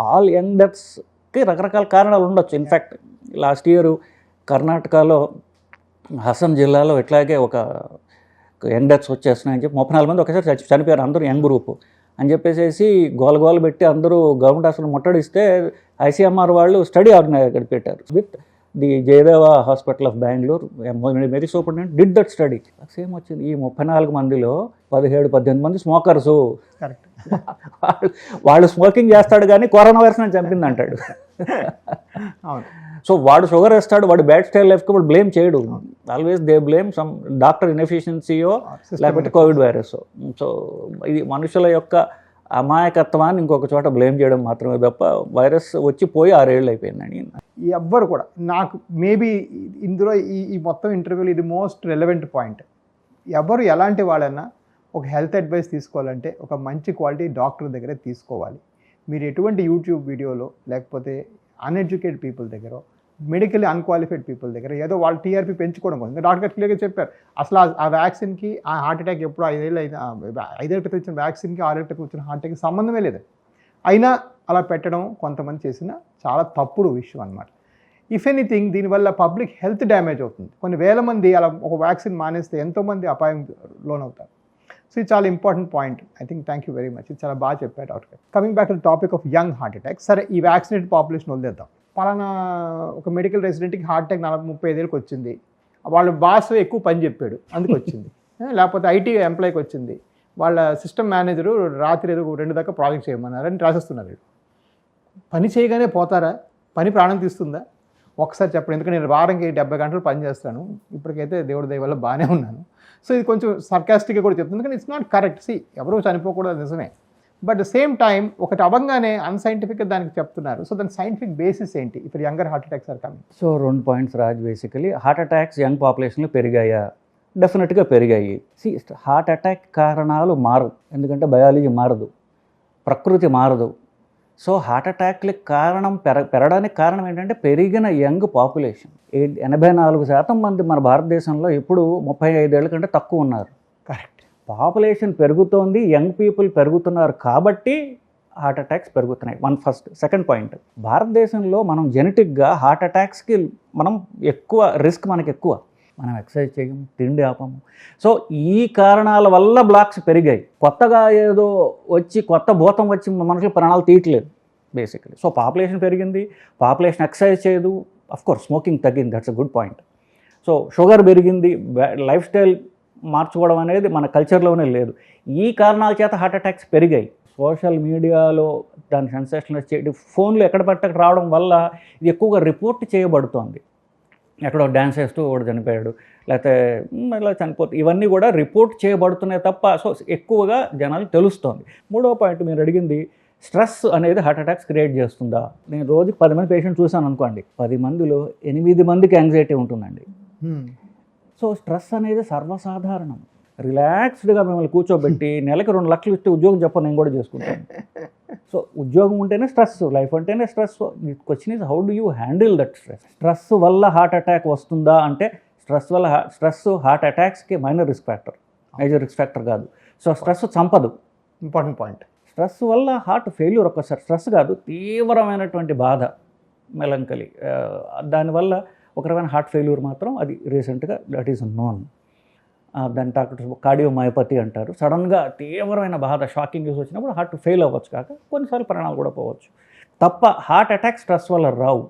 S1: ఆల్ యంగ్ డెత్స్కి రకరకాల కారణాలు ఉండొచ్చు. ఇన్ఫ్యాక్ట్ లాస్ట్ ఇయర్ కర్ణాటకలో హసన్ జిల్లాలో ఇట్లాగే ఒక యంగ్ డెత్స్ వచ్చేస్తున్నాయని చెప్పి 34 మంది ఒకసారి చనిపోయారు, అందరూ యంగ్ గ్రూప్ అని చెప్పేసి గోల పెట్టి అందరూ గవర్నమెంట్ హాస్పిటల్ ముట్టడిస్తే ఐసీఎంఆర్ వాళ్ళు స్టడీ ఆర్గనైజ్ పెట్టారు with the Jayadeva hospital of Bengaluru. Medical superintendent did that study. Same వచ్చింది. ఈ 34 మందిలో 17-18 మంది స్మోకర్సు. వాళ్ళు స్మోకింగ్ చేస్తాడు కానీ కరోనా వైరస్ అని చంపింది అంటాడు. సో వాడు షుగర్ వేస్తాడు, వాడు బ్యాడ్ స్టైల్ లైఫ్కి వాడు బ్లేమ్ చేయడు. Always they blame some doctor ఇన్ఎఫిషియన్సీయో లేకపోతే కోవిడ్ వైరస్. సో ఇది మనుషుల యొక్క అమాయకత్వాన్ని ఇంకొక చోట బ్లేమ్ చేయడం మాత్రమే తప్ప వైరస్ వచ్చి పోయి 6 ఏళ్ళు అయిపోయిందని.
S2: ఎవ్వరు కూడా నాకు మేబీ ఇందులో ఈ మొత్తం ఇంటర్వ్యూలో ఇది మోస్ట్ రెలవెంట్ పాయింట్. ఎవరు ఎలాంటి వాళ్ళన్నా ఒక హెల్త్ అడ్వైస్ తీసుకోవాలంటే ఒక మంచి క్వాలిటీ డాక్టర్ దగ్గరే తీసుకోవాలి. మీరు ఎటువంటి యూట్యూబ్ వీడియోలో లేకపోతే అన్ఎడ్యుకేటెడ్ పీపుల్ దగ్గర, మెడికల్లీ అన్క్వాలిఫైడ్ పీపుల్ దగ్గర ఏదో వాళ్ళు టీఆర్పీ పెంచుకోవడం కోసం డాక్టర్ క్లియర్గా చెప్పారు. అసలు ఆ వ్యాక్సిన్కి ఆ హార్ట్ అటాక్ ఎప్పుడు 5 ఏళ్ళ క్రితం ఇచ్చిన వ్యాక్సిన్కి 6 ఏళ్ళ క్రితం వచ్చిన హార్ట్ అటాక్కి సంబంధమే లేదు. అయినా అలా పెట్టడం కొంతమంది చేసిన చాలా తప్పుడు విషయం అనమాట. ఇఫ్ ఎనీథింగ్ దీనివల్ల పబ్లిక్ హెల్త్ డ్యామేజ్ అవుతుంది. కొన్ని వేల మంది అలా ఒక వ్యాక్సిన్ మానేస్తే ఎంతోమంది అపాయం లోనవుతారు. సో ఇది చాలా important point. I think thank you very much. ఇది చాలా బాగా చెప్పారు డాక్టర్ గారు. Coming back to the topic of young heart attack. సరే, ఈ వ్యాక్సినేటెడ్ పాపులేషన్ వదిలేద్దాం. పలానా ఒక మెడికల్ రెసిడెంట్కి హార్ట్ అటాక్ 35 ఏళ్ళకి వచ్చింది, వాళ్ళ బాస్ ఎక్కువ పని చెప్పాడు అందుకు వచ్చింది. లేకపోతే ఐటీ ఎంప్లాయ్కి వచ్చింది, వాళ్ళ సిస్టమ్ మేనేజరు రాత్రి ఏదో 2 దాకా ప్రాజెక్ట్ చేయమన్నారని రాసేస్తున్నారు. పని చేయగానే పోతారా? పని ప్రాణం తీస్తుందా? ఒకసారి చెప్పండి. ఎందుకంటే నేను వారానికి 70 గంటలు పని చేస్తాను, ఇప్పటికైతే దేవుడి దయ వల్ల బాగానే ఉన్నాను. సో ఇది కొంచెం సర్కాస్టిక్గా కూడా చెప్తుంది, కానీ ఇట్స్ నాట్ కరెక్ట్. ఎవరూ చనిపోకూడదు, నిజమే. బట్ ద సేమ్ టైం ఒకటి అవ్వగానే అన్సైంటిఫిక్గా దానికి చెప్తున్నారు. సో దాని సైంటిఫిక్ బేసిస్ ఏంటి ఇప్పుడు younger heart attacks are coming?
S1: So 2 points Raj. Basically heart attacks young పాపులేషన్లో పెరిగాయా? డెఫినెట్గా పెరిగాయి. హార్ట్ అటాక్ కారణాలు మారవు, ఎందుకంటే బయాలజీ మారదు, ప్రకృతి మారదు. సో హార్ట్ అటాక్లకి కారణం పెరగడానికి కారణం ఏంటంటే పెరిగిన యంగ్ పాపులేషన్. 84% మంది మన భారతదేశంలో ఇప్పుడు 35 ఏళ్ళ కంటే తక్కువ ఉన్నారు.
S2: కరెక్ట్.
S1: పాపులేషన్ పెరుగుతోంది, యంగ్ పీపుల్ పెరుగుతున్నారు కాబట్టి హార్ట్ అటాక్స్ పెరుగుతున్నాయి. ఫస్ట్. సెకండ్ పాయింట్, భారతదేశంలో మనం జెనెటిక్గా హార్ట్ అటాక్స్కి మనం ఎక్కువ రిస్క్, మనకి ఎక్కువ. మనం ఎక్సర్సైజ్ చేయము, తిండి ఆపము. సో ఈ కారణాల వల్ల బ్లాక్స్ పెరిగాయి. కొత్తగా ఏదో వచ్చి కొత్త భూతం వచ్చి మనుషులు ప్రాణాలు తీయట్లేదు బేసికలీ. సో పాపులేషన్ పెరిగింది, పాపులేషన్ ఎక్సర్సైజ్ చేయదు. అఫ్కోర్స్ స్మోకింగ్ తగ్గింది, that's a good point. So sugar పెరిగింది, లైఫ్ స్టైల్ మార్చుకోవడం అనేది మన కల్చర్లోనే లేదు. ఈ కారణాల చేత హార్ట్ అటాక్స్ పెరిగాయి. సోషల్ మీడియాలో దాని సెన్సేషనలైజ్ చేయడం, ఫోన్లు ఎక్కడ పట్టక రావడం వల్ల ఇది ఎక్కువగా రిపోర్ట్ చేయబడుతోంది. ఎక్కడో డ్యాన్స్ వేస్తూ వాడు చనిపోయాడు, లేకపోతే ఇలా చనిపోతుంది, ఇవన్నీ కూడా రిపోర్ట్ చేయబడుతున్నాయి తప్ప సో ఎక్కువగా జనాలు తెలుస్తోంది. మూడో పాయింట్ మీరు అడిగింది, స్ట్రెస్ అనేది హార్ట్ అటాక్స్ క్రియేట్ చేస్తుందా? నేను రోజుకి 10 మంది పేషెంట్ చూశాను అనుకోండి, 10 మందిలో 8 మందికి యాంగ్జైటీ ఉంటుందండి. సో స్ట్రెస్ అనేది సర్వసాధారణం. రిలాక్స్డ్గా మిమ్మల్ని కూర్చోబెట్టి నెలకి 2 లక్షలు ఇస్తే ఉద్యోగం చెప్పని నేను కూడా చేసుకుంటాను. సో ఉద్యోగం ఉంటేనే స్ట్రెస్, లైఫ్ అంటేనే stress. Question is how do you handle that stress? Stress వల్ల హార్ట్ అటాక్ వస్తుందా అంటే స్ట్రెస్ హార్ట్ అటాక్స్కి minor risk factor, major risk factor కాదు. సో స్ట్రెస్ చంపదు.
S2: Important point.
S1: స్ట్రెస్ వల్ల హార్ట్ ఫెయిల్యూర్ ఒక్కసారి, స్ట్రెస్ కాదు, తీవ్రమైనటువంటి బాధ, మెలంకలి, దానివల్ల ఒక రకమైన హార్ట్ ఫెయిల్యూర్ మాత్రం అది రీసెంట్గా దట్ ఈస్ నోన్. దాని డాక్టర్స్ కార్డియోమయోపతి అంటారు. సడన్గా తీవ్రమైన బాధ, షాకింగ్ న్యూస్ వచ్చినప్పుడు హార్ట్ ఫెయిల్ అవ్వచ్చు, కాక కొన్నిసార్లు ప్రాణాలు కూడా పోవచ్చు. తప్ప హార్ట్ అటాక్ స్ట్రెస్ వల్ల రావు.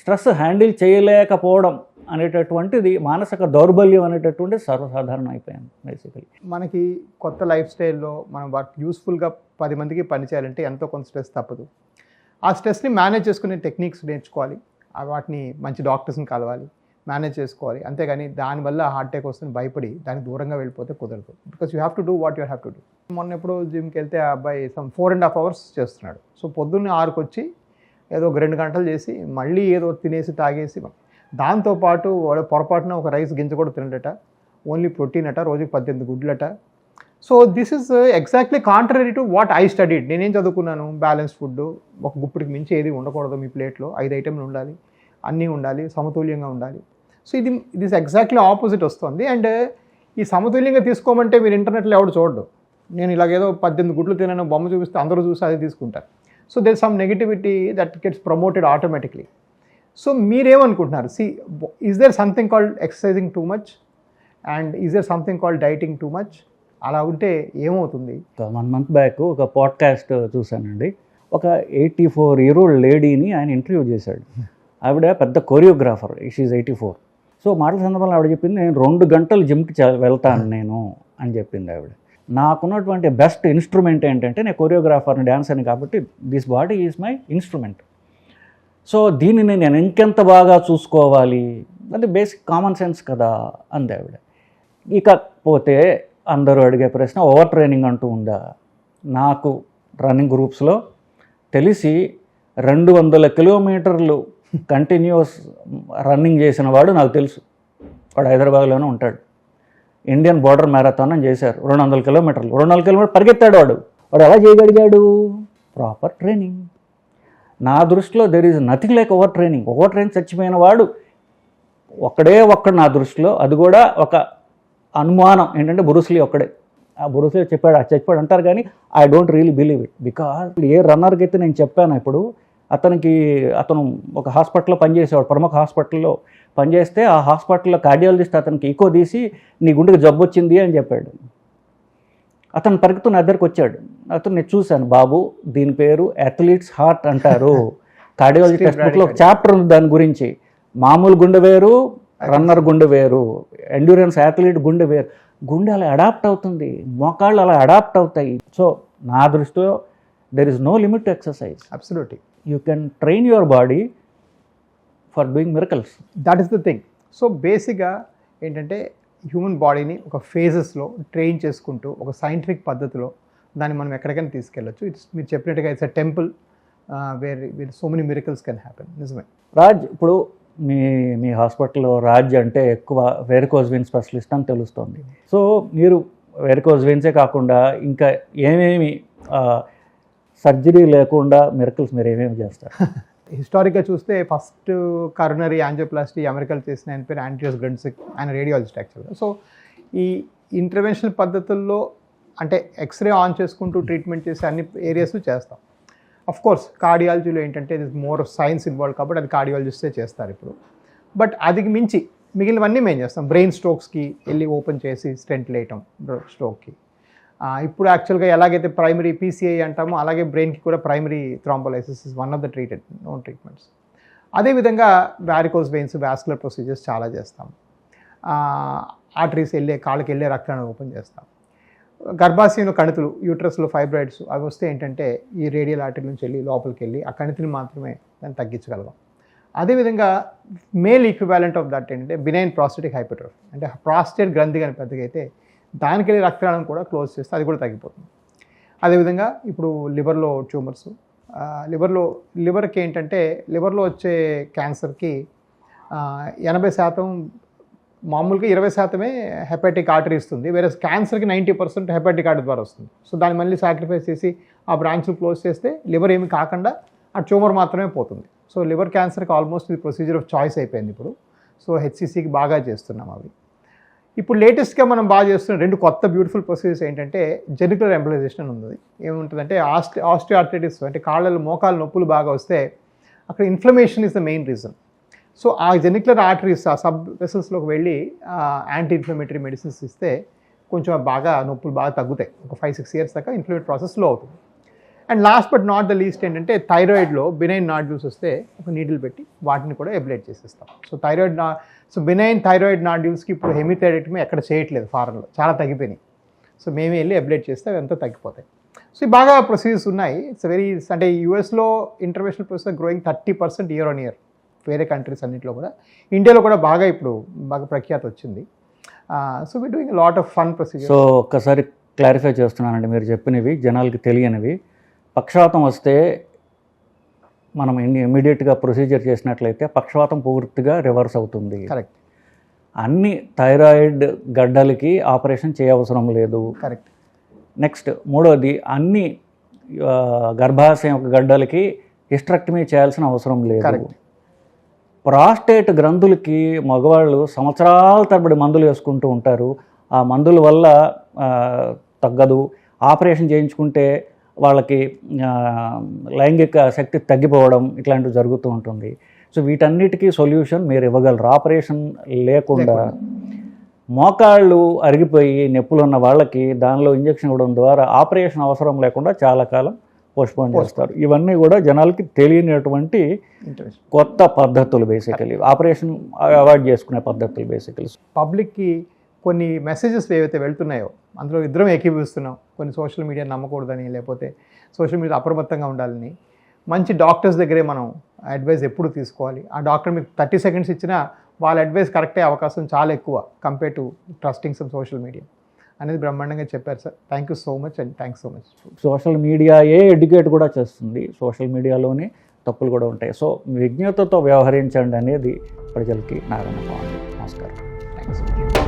S1: స్ట్రెస్ హ్యాండిల్ చేయలేకపోవడం అనేటటువంటిది, మానసిక దౌర్బల్యం అనేటటువంటిది సర్వసాధారణం అయిపోయింది బేసికలీ.
S2: మనకి కొత్త లైఫ్ స్టైల్లో మనం వర్క్ యూస్ఫుల్గా 10 మందికి పని చేయాలంటే ఎంతో కొంత స్ట్రెస్ తప్పదు. ఆ స్ట్రెస్ని మేనేజ్ చేసుకునే టెక్నిక్స్ నేర్చుకోవాలి, వాటిని మంచి డాక్టర్స్ని కలవాలి, మేనేజ్ చేసుకోవాలి. అంతేగాని దానివల్ల హార్ట్ అటాక్ వస్తుంది భయపడి దానికి దూరంగా వెళ్ళిపోతే కుదరదు. Because you have to do what you have to do. మొన్న ఎప్పుడు జిమ్కి వెళ్తే ఆ అబ్బాయి 4.5 hours చేస్తున్నాడు. సో పొద్దున్నే 6కి వచ్చి ఏదో ఒక 2 గంటలు చేసి మళ్ళీ ఏదో తినేసి తాగేసి, దాంతోపాటు వాడు పొరపాటున ఒక రైస్ గింజ కూడా తినడట, ఓన్లీ ప్రోటీన్ అట, రోజుకి 18 గుడ్లట. So this is exactly contrary to what I studied. నేనేం చదువుకున్నాను? బ్యాలెన్స్ ఫుడ్, ఒక గుప్పిడికి మించి ఏది ఉండకూడదు మీ ప్లేట్లో, 5 ఐటెంలు ఉండాలి, అన్నీ ఉండాలి, సమతుల్యంగా ఉండాలి. సో ఇది ఎగ్జాక్ట్లీ ఆపోజిట్ వస్తుంది. అండ్ ఈ సమతుల్యంగా తీసుకోమంటే మీరు ఇంటర్నెట్లో ఎవడు చూడడు. నేను ఇలాగేదో 18 గుడ్లు తినను బొమ్మ చూపిస్తే అందరూ చూసి అది తీసుకుంటారు. So there some negativity that gets promoted automatically. So మీరేమనుకుంటున్నారు? Is there something called exercising too much and is there something called dieting too much? అలా ఉంటే ఏమవుతుంది?
S1: 1 month బ్యాక్ ఒక పాడ్కాస్ట్ చూశానండి. ఒక 84-year-old లేడీని ఆయన ఇంటర్వ్యూ చేశాడు. ఆవిడ పెద్ద కొరియోగ్రాఫర్, షీఈ్ 84. సో మాటల సందర్భంలో ఆవిడ చెప్పింది, నేను 2 గంటలు జిమ్కి వెళ్తాను నేను అని చెప్పింది ఆవిడ. నాకున్నటువంటి బెస్ట్ ఇన్స్ట్రుమెంట్ ఏంటంటే, నేను కొరియోగ్రాఫర్ని, డాన్సర్ని, కాబట్టి this body is my instrument. So దీనిని నేను ఇంకెంత బాగా చూసుకోవాలి, అది బేసిక్ కామన్ సెన్స్ కదా అంది ఆవిడ. ఇకపోతే అందరూ అడిగే ప్రశ్న, ఓవర్ ట్రైనింగ్ అంటూ ఉందా? నాకు రన్నింగ్ గ్రూప్స్లో తెలిసి 200 కిలోమీటర్లు కంటిన్యూస్ రన్నింగ్ చేసిన వాడు నాకు తెలుసు. వాడు హైదరాబాద్లోనే ఉంటాడు. ఇండియన్ బోర్డర్ మ్యారథాన్ అని చేశారు, 200 కిలోమీటర్లు. 200 కిలోమీటర్లు పరిగెత్తాడు వాడు. ఎలా చేయగలిగాడు? Proper training. నా దృష్టిలో there is nothing like over training. Over train చచ్చిపోయిన వాడు ఒక్కడు నా దృష్టిలో. అది కూడా ఒక అనుమానం ఏంటంటే బ్రూస్లీ ఒక్కడే. ఆ బ్రూస్లీ చెప్పాడు, చచ్చిపోయాడు అంటారు, కానీ I don't really believe it. Because ఏ రన్నర్కి అయితే నేను చెప్పాను ఇప్పుడు, అతను ఒక హాస్పిటల్లో పనిచేసేవాడు, ప్రముఖ హాస్పిటల్లో పనిచేస్తే ఆ హాస్పిటల్లో కార్డియాలజిస్ట్ అతనికి ఈకో తీసి నీ గుండెకి జబ్బు వచ్చింది అని చెప్పాడు. అతను పరిగెత్తున్న దగ్గరికి వచ్చాడు. అతను నేను చూశాను, బాబు దీని పేరు అథ్లీట్స్ హార్ట్ అంటారు. కార్డియాలజీ టెక్స్ట్ బుక్లో ఒక చాప్టర్ ఉంది దాని గురించి. మామూలు గుండె వేరు, రన్నర్ గుండె వేరు, ఎండ్యూరెన్స్ అథ్లీట్ గుండె వేరు. గుండె అలా అడాప్ట్ అవుతుంది, మోకాళ్ళు అలా అడాప్ట్ అవుతాయి. సో నా దృష్టిలో there is no limit to exercise.
S2: Absolutely.
S1: You can train your body for doing miracles.
S2: That is the thing. So బేసిక్గా ఏంటంటే హ్యూమన్ బాడీని ఒక ఫేజెస్లో ట్రైన్ చేసుకుంటూ ఒక సైంటిఫిక్ పద్ధతిలో దాన్ని మనం ఎక్కడికైనా తీసుకెళ్ళచ్చు. ఇట్స్ మీరు చెప్పినట్టుగా it's a temple where so many miracles can happen. నిజమే.
S1: రాజ్, ఇప్పుడు మీ హాస్పిటల్లో రాజ్ అంటే ఎక్కువ వెరికోజ్ వెయిన్ స్పెషలిస్ట్ అని తెలుస్తుంది. సో మీరు వెరికోజ్ వెయిన్సే కాకుండా ఇంకా ఏమేమి సర్జరీ లేకుండా మిరకల్స్ మీరు ఏమేమి చేస్తారు?
S2: హిస్టారిక్గా చూస్తే ఫస్ట్ కరోనరీ యాంజియోప్లాస్టీ అమెరికాలో చేసిన ఆయన పేరు ఆండ్రియాస్ గ్రండ్సిక్. ఆయన రేడియాలజిస్ట్ యాక్చువల్గా. సో ఈ ఇంటర్వెన్షనల్ పద్ధతుల్లో అంటే ఎక్స్రే ఆన్ చేసుకుంటూ ట్రీట్మెంట్ చేసే అన్ని ఏరియాస్ చేస్తాం. అఫ్ కోర్స్ కార్డియాలజీలో ఏంటంటే ఇది మోర్ సైన్స్ ఇన్వాల్వ్ కాబట్టి అది కార్డియాలజిస్టే చేస్తారు ఇప్పుడు. బట్ అది మించి మిగిలినవన్నీ మేము చేస్తాం. బ్రెయిన్ స్ట్రోక్స్కి వెళ్ళి ఓపెన్ చేసి స్టెంట్ వేయటం స్ట్రోక్కి. ఇప్పుడు యాక్చువల్గా ఎలాగైతే ప్రైమరీ పీసీఐ అంటామో అలాగే బ్రెయిన్కి కూడా primary thrombolysis is one of the known treatments. అదేవిధంగా వ్యారికోజ్ వెయిన్స్ వాస్కులర్ ప్రొసీజర్స్ చాలా చేస్తాం. ఆర్టరీస్ వెళ్ళే కాళ్ళకి వెళ్ళే రక్తాన్ని ఓపెన్ చేస్తాం. గర్భాశయంలో కణితులు, యూట్రస్లో ఫైబ్రాయిడ్స్ అవి వస్తే ఏంటంటే ఈ రేడియల్ ఆర్టరీ నుంచి వెళ్ళి లోపలికి వెళ్ళి ఆ కణితిని మాత్రమే దాన్ని తగ్గించగలం. అదేవిధంగా మేల్ ఈక్వివాలెంట్ ఆఫ్ దట్ ఏంటంటే బినైన్ ప్రాస్టేటిక్ హైపర్ట్రోఫీ, అంటే ప్రాస్టేట్ గ్రంథి కానీ పెద్దగా అయితే దానికి వెళ్ళి రక్తనాళం కూడా క్లోజ్ చేస్తే అది కూడా తగ్గిపోతుంది. అదేవిధంగా ఇప్పుడు లివర్లో ట్యూమర్స్, లివర్కి ఏంటంటే లివర్లో వచ్చే క్యాన్సర్కి 80% మామూలుగా 20% హెపాటిక్ ఆర్టరీ ఇస్తుంది. వేరే క్యాన్సర్కి 90% హెపాటిక్ ఆర్టరీ ద్వారా వస్తుంది. సో దాన్ని మళ్ళీ సాక్రిఫైస్ చేసి ఆ బ్రాంచ్లు క్లోజ్ చేస్తే లివర్ ఏమి కాకుండా ఆ ట్యూమర్ మాత్రమే పోతుంది. సో లివర్ క్యాన్సర్కి ఆల్మోస్ట్ ఇది ప్రొసీజర్ ఆఫ్ చాయిస్ అయిపోయింది ఇప్పుడు. సో హెచ్సిసికి బాగా చేస్తున్నాం అవి. ఇప్పుడు లేటెస్ట్గా మనం బాగా చేస్తున్న 2 కొత్త బ్యూటిఫుల్ ప్రొసీజర్స్ ఏంటంటే జెనికులర్ ఎంబలైజేషన్ ఉంది. ఏముంటుందంటే ఆస్టియోఆర్థరైటిస్ అంటే కాళ్ళలో మోకాలు నొప్పులు బాగా వస్తే అక్కడ inflammation is the main reason. So ఆ జెనికులర్ ఆర్టరీస్ ఆ సబ్ వెసల్స్లోకి వెళ్ళి యాంటీ ఇన్ఫ్లమేటరీ మెడిసిన్స్ ఇస్తే కొంచెం బాగా నొప్పులు బాగా తగ్గుతాయి. ఒక 5-6 years దాకా ఇన్ఫ్లమేటరీ ప్రాసెస్ స్లో అవుతుంది. And last but not the least ఏంటంటే థైరాయిడ్లో బినైన్ నాడ్యూల్స్ వస్తే ఒక నీడిల్ పెట్టి వాటిని కూడా ఎబ్లేట్ చేసేస్తాం. సో బినైన్ థైరాయిడ్ నాడ్యూల్స్కి ఇప్పుడు హెమిథైరెక్టమీ ఎక్కడ చేయట్లేదు ఫారెన్లో, చాలా తగ్గిపోయినాయి. సో మేమే వెళ్ళి ఎబ్లేట్ చేస్తే అవి ఎంతో తగ్గిపోతాయి. సో ఈ బాగా ప్రొసీజర్స్ ఉన్నాయి. ఇట్స్ వెరీ అంటే యూఎస్లో international procedure growing 30% year on year. వేరే కంట్రీస్ అన్నింటిలో కూడా, ఇండియాలో కూడా బాగా ఇప్పుడు బాగా ప్రఖ్యాతి వచ్చింది. So we doing lot of fun procedure.
S1: So ఒక్కసారి క్లారిఫై చేస్తున్నానండి, మీరు చెప్పినవి జనాలకి తెలియనివి. పక్షవాతం వస్తే మనం ఇమ్మీడియట్గా ప్రొసీజర్ చేసినట్లయితే పక్షవాతం పూర్తిగా రివర్స్ అవుతుంది.
S2: కరెక్ట్.
S1: అన్ని థైరాయిడ్ గడ్డలకి ఆపరేషన్ చేయవసరం లేదు.
S2: కరెక్ట్.
S1: నెక్స్ట్ మూడోది, అన్ని గర్భాశయం గడ్డలకి హిస్టరెక్టమీ చేయాల్సిన అవసరం లేదు. ప్రాస్టేట్ గ్రంథులకి మగవాళ్ళు సంవత్సరాల తరబడి మందులు వేసుకుంటూ ఉంటారు. ఆ మందుల వల్ల తగ్గదు. ఆపరేషన్ చేయించుకుంటే వాళ్ళకి లైంగిక శక్తి తగ్గిపోవడం ఇట్లాంటివి జరుగుతూ ఉంటుంది. సో వీటన్నిటికీ సొల్యూషన్ మీరు ఇవ్వగలరు. ఆపరేషన్ లేకుండా మోకాళ్ళు అరిగిపోయి నొప్పులు ఉన్న వాళ్ళకి దానిలో ఇంజెక్షన్ ఇవ్వడం ద్వారా ఆపరేషన్ అవసరం లేకుండా చాలా కాలం పోస్ట్పోన్ చేస్తారు. ఇవన్నీ కూడా జనాలకి తెలియనటువంటి కొత్త పద్ధతులు, బేసికలీ ఆపరేషన్ అవాయిడ్ చేసుకునే పద్ధతులు. బేసికలీ
S2: పబ్లిక్కి కొన్ని మెసేజెస్ ఏవైతే వెళ్తున్నాయో అందులో ఇద్దరం ఏకీభవిస్తున్నాం. కొన్ని సోషల్ మీడియా నమ్మకూడదని, లేకపోతే సోషల్ మీడియా అప్రమత్తంగా ఉండాలని. మంచి డాక్టర్స్ దగ్గరే మనం అడ్వైస్ ఎప్పుడు తీసుకోవాలి. ఆ డాక్టర్ మీకు 30 seconds ఇచ్చినా వాళ్ళ అడ్వైస్ కరెక్ట్ అయ్యే అవకాశం చాలా ఎక్కువ compare to trusting some social media అనేది బ్రహ్మాండంగా చెప్పారు sir. Thank you so much and thanks so much. Social media educate కూడా చేస్తుంది. సోషల్ మీడియాలోనే తప్పులు కూడా ఉంటాయి. సో విజ్ఞతతో వ్యవహరించండి అనేది ప్రజలకి నా విన్నపం. నమస్కారం. Thank you so much.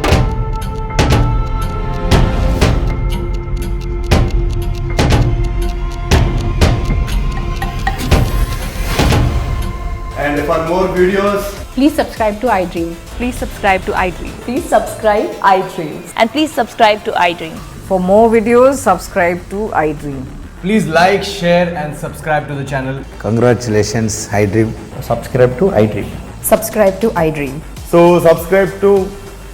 S3: And for more videos,
S4: please subscribe to iDream.
S5: Please subscribe to iDream.
S4: Please subscribe iDream.
S5: And please subscribe to iDream.
S4: For more videos, subscribe to iDream.
S3: please like, share and subscribe to the channel.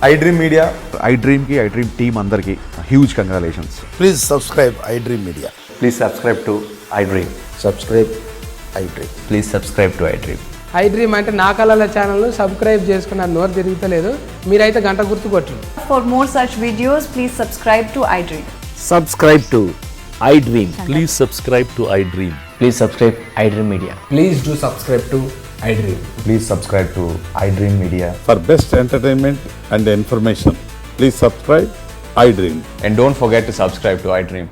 S3: iDream Media.
S6: I డ్రీమ్కి I dream team అందరికీ huge congratulations.
S7: Please subscribe iDream Media.
S8: Please subscribe to iDream.
S7: Subscribe iDream.
S8: Please subscribe to iDream.
S9: iDream అంటే నా కళల ఛానల్ను subscribe చేసుకున్న నోరు తిరుగుతలేదు, మీరైతే గంట గుర్తు కొట్టండి.
S4: For more such videos, please subscribe to iDream.
S10: Subscribe to iDream. Please subscribe to iDream.
S8: Please subscribe iDream Media.
S3: Please do subscribe to iDream.
S8: Please subscribe to iDream Media.
S7: For best entertainment and information, please subscribe iDream.
S8: And don't forget to subscribe to iDream.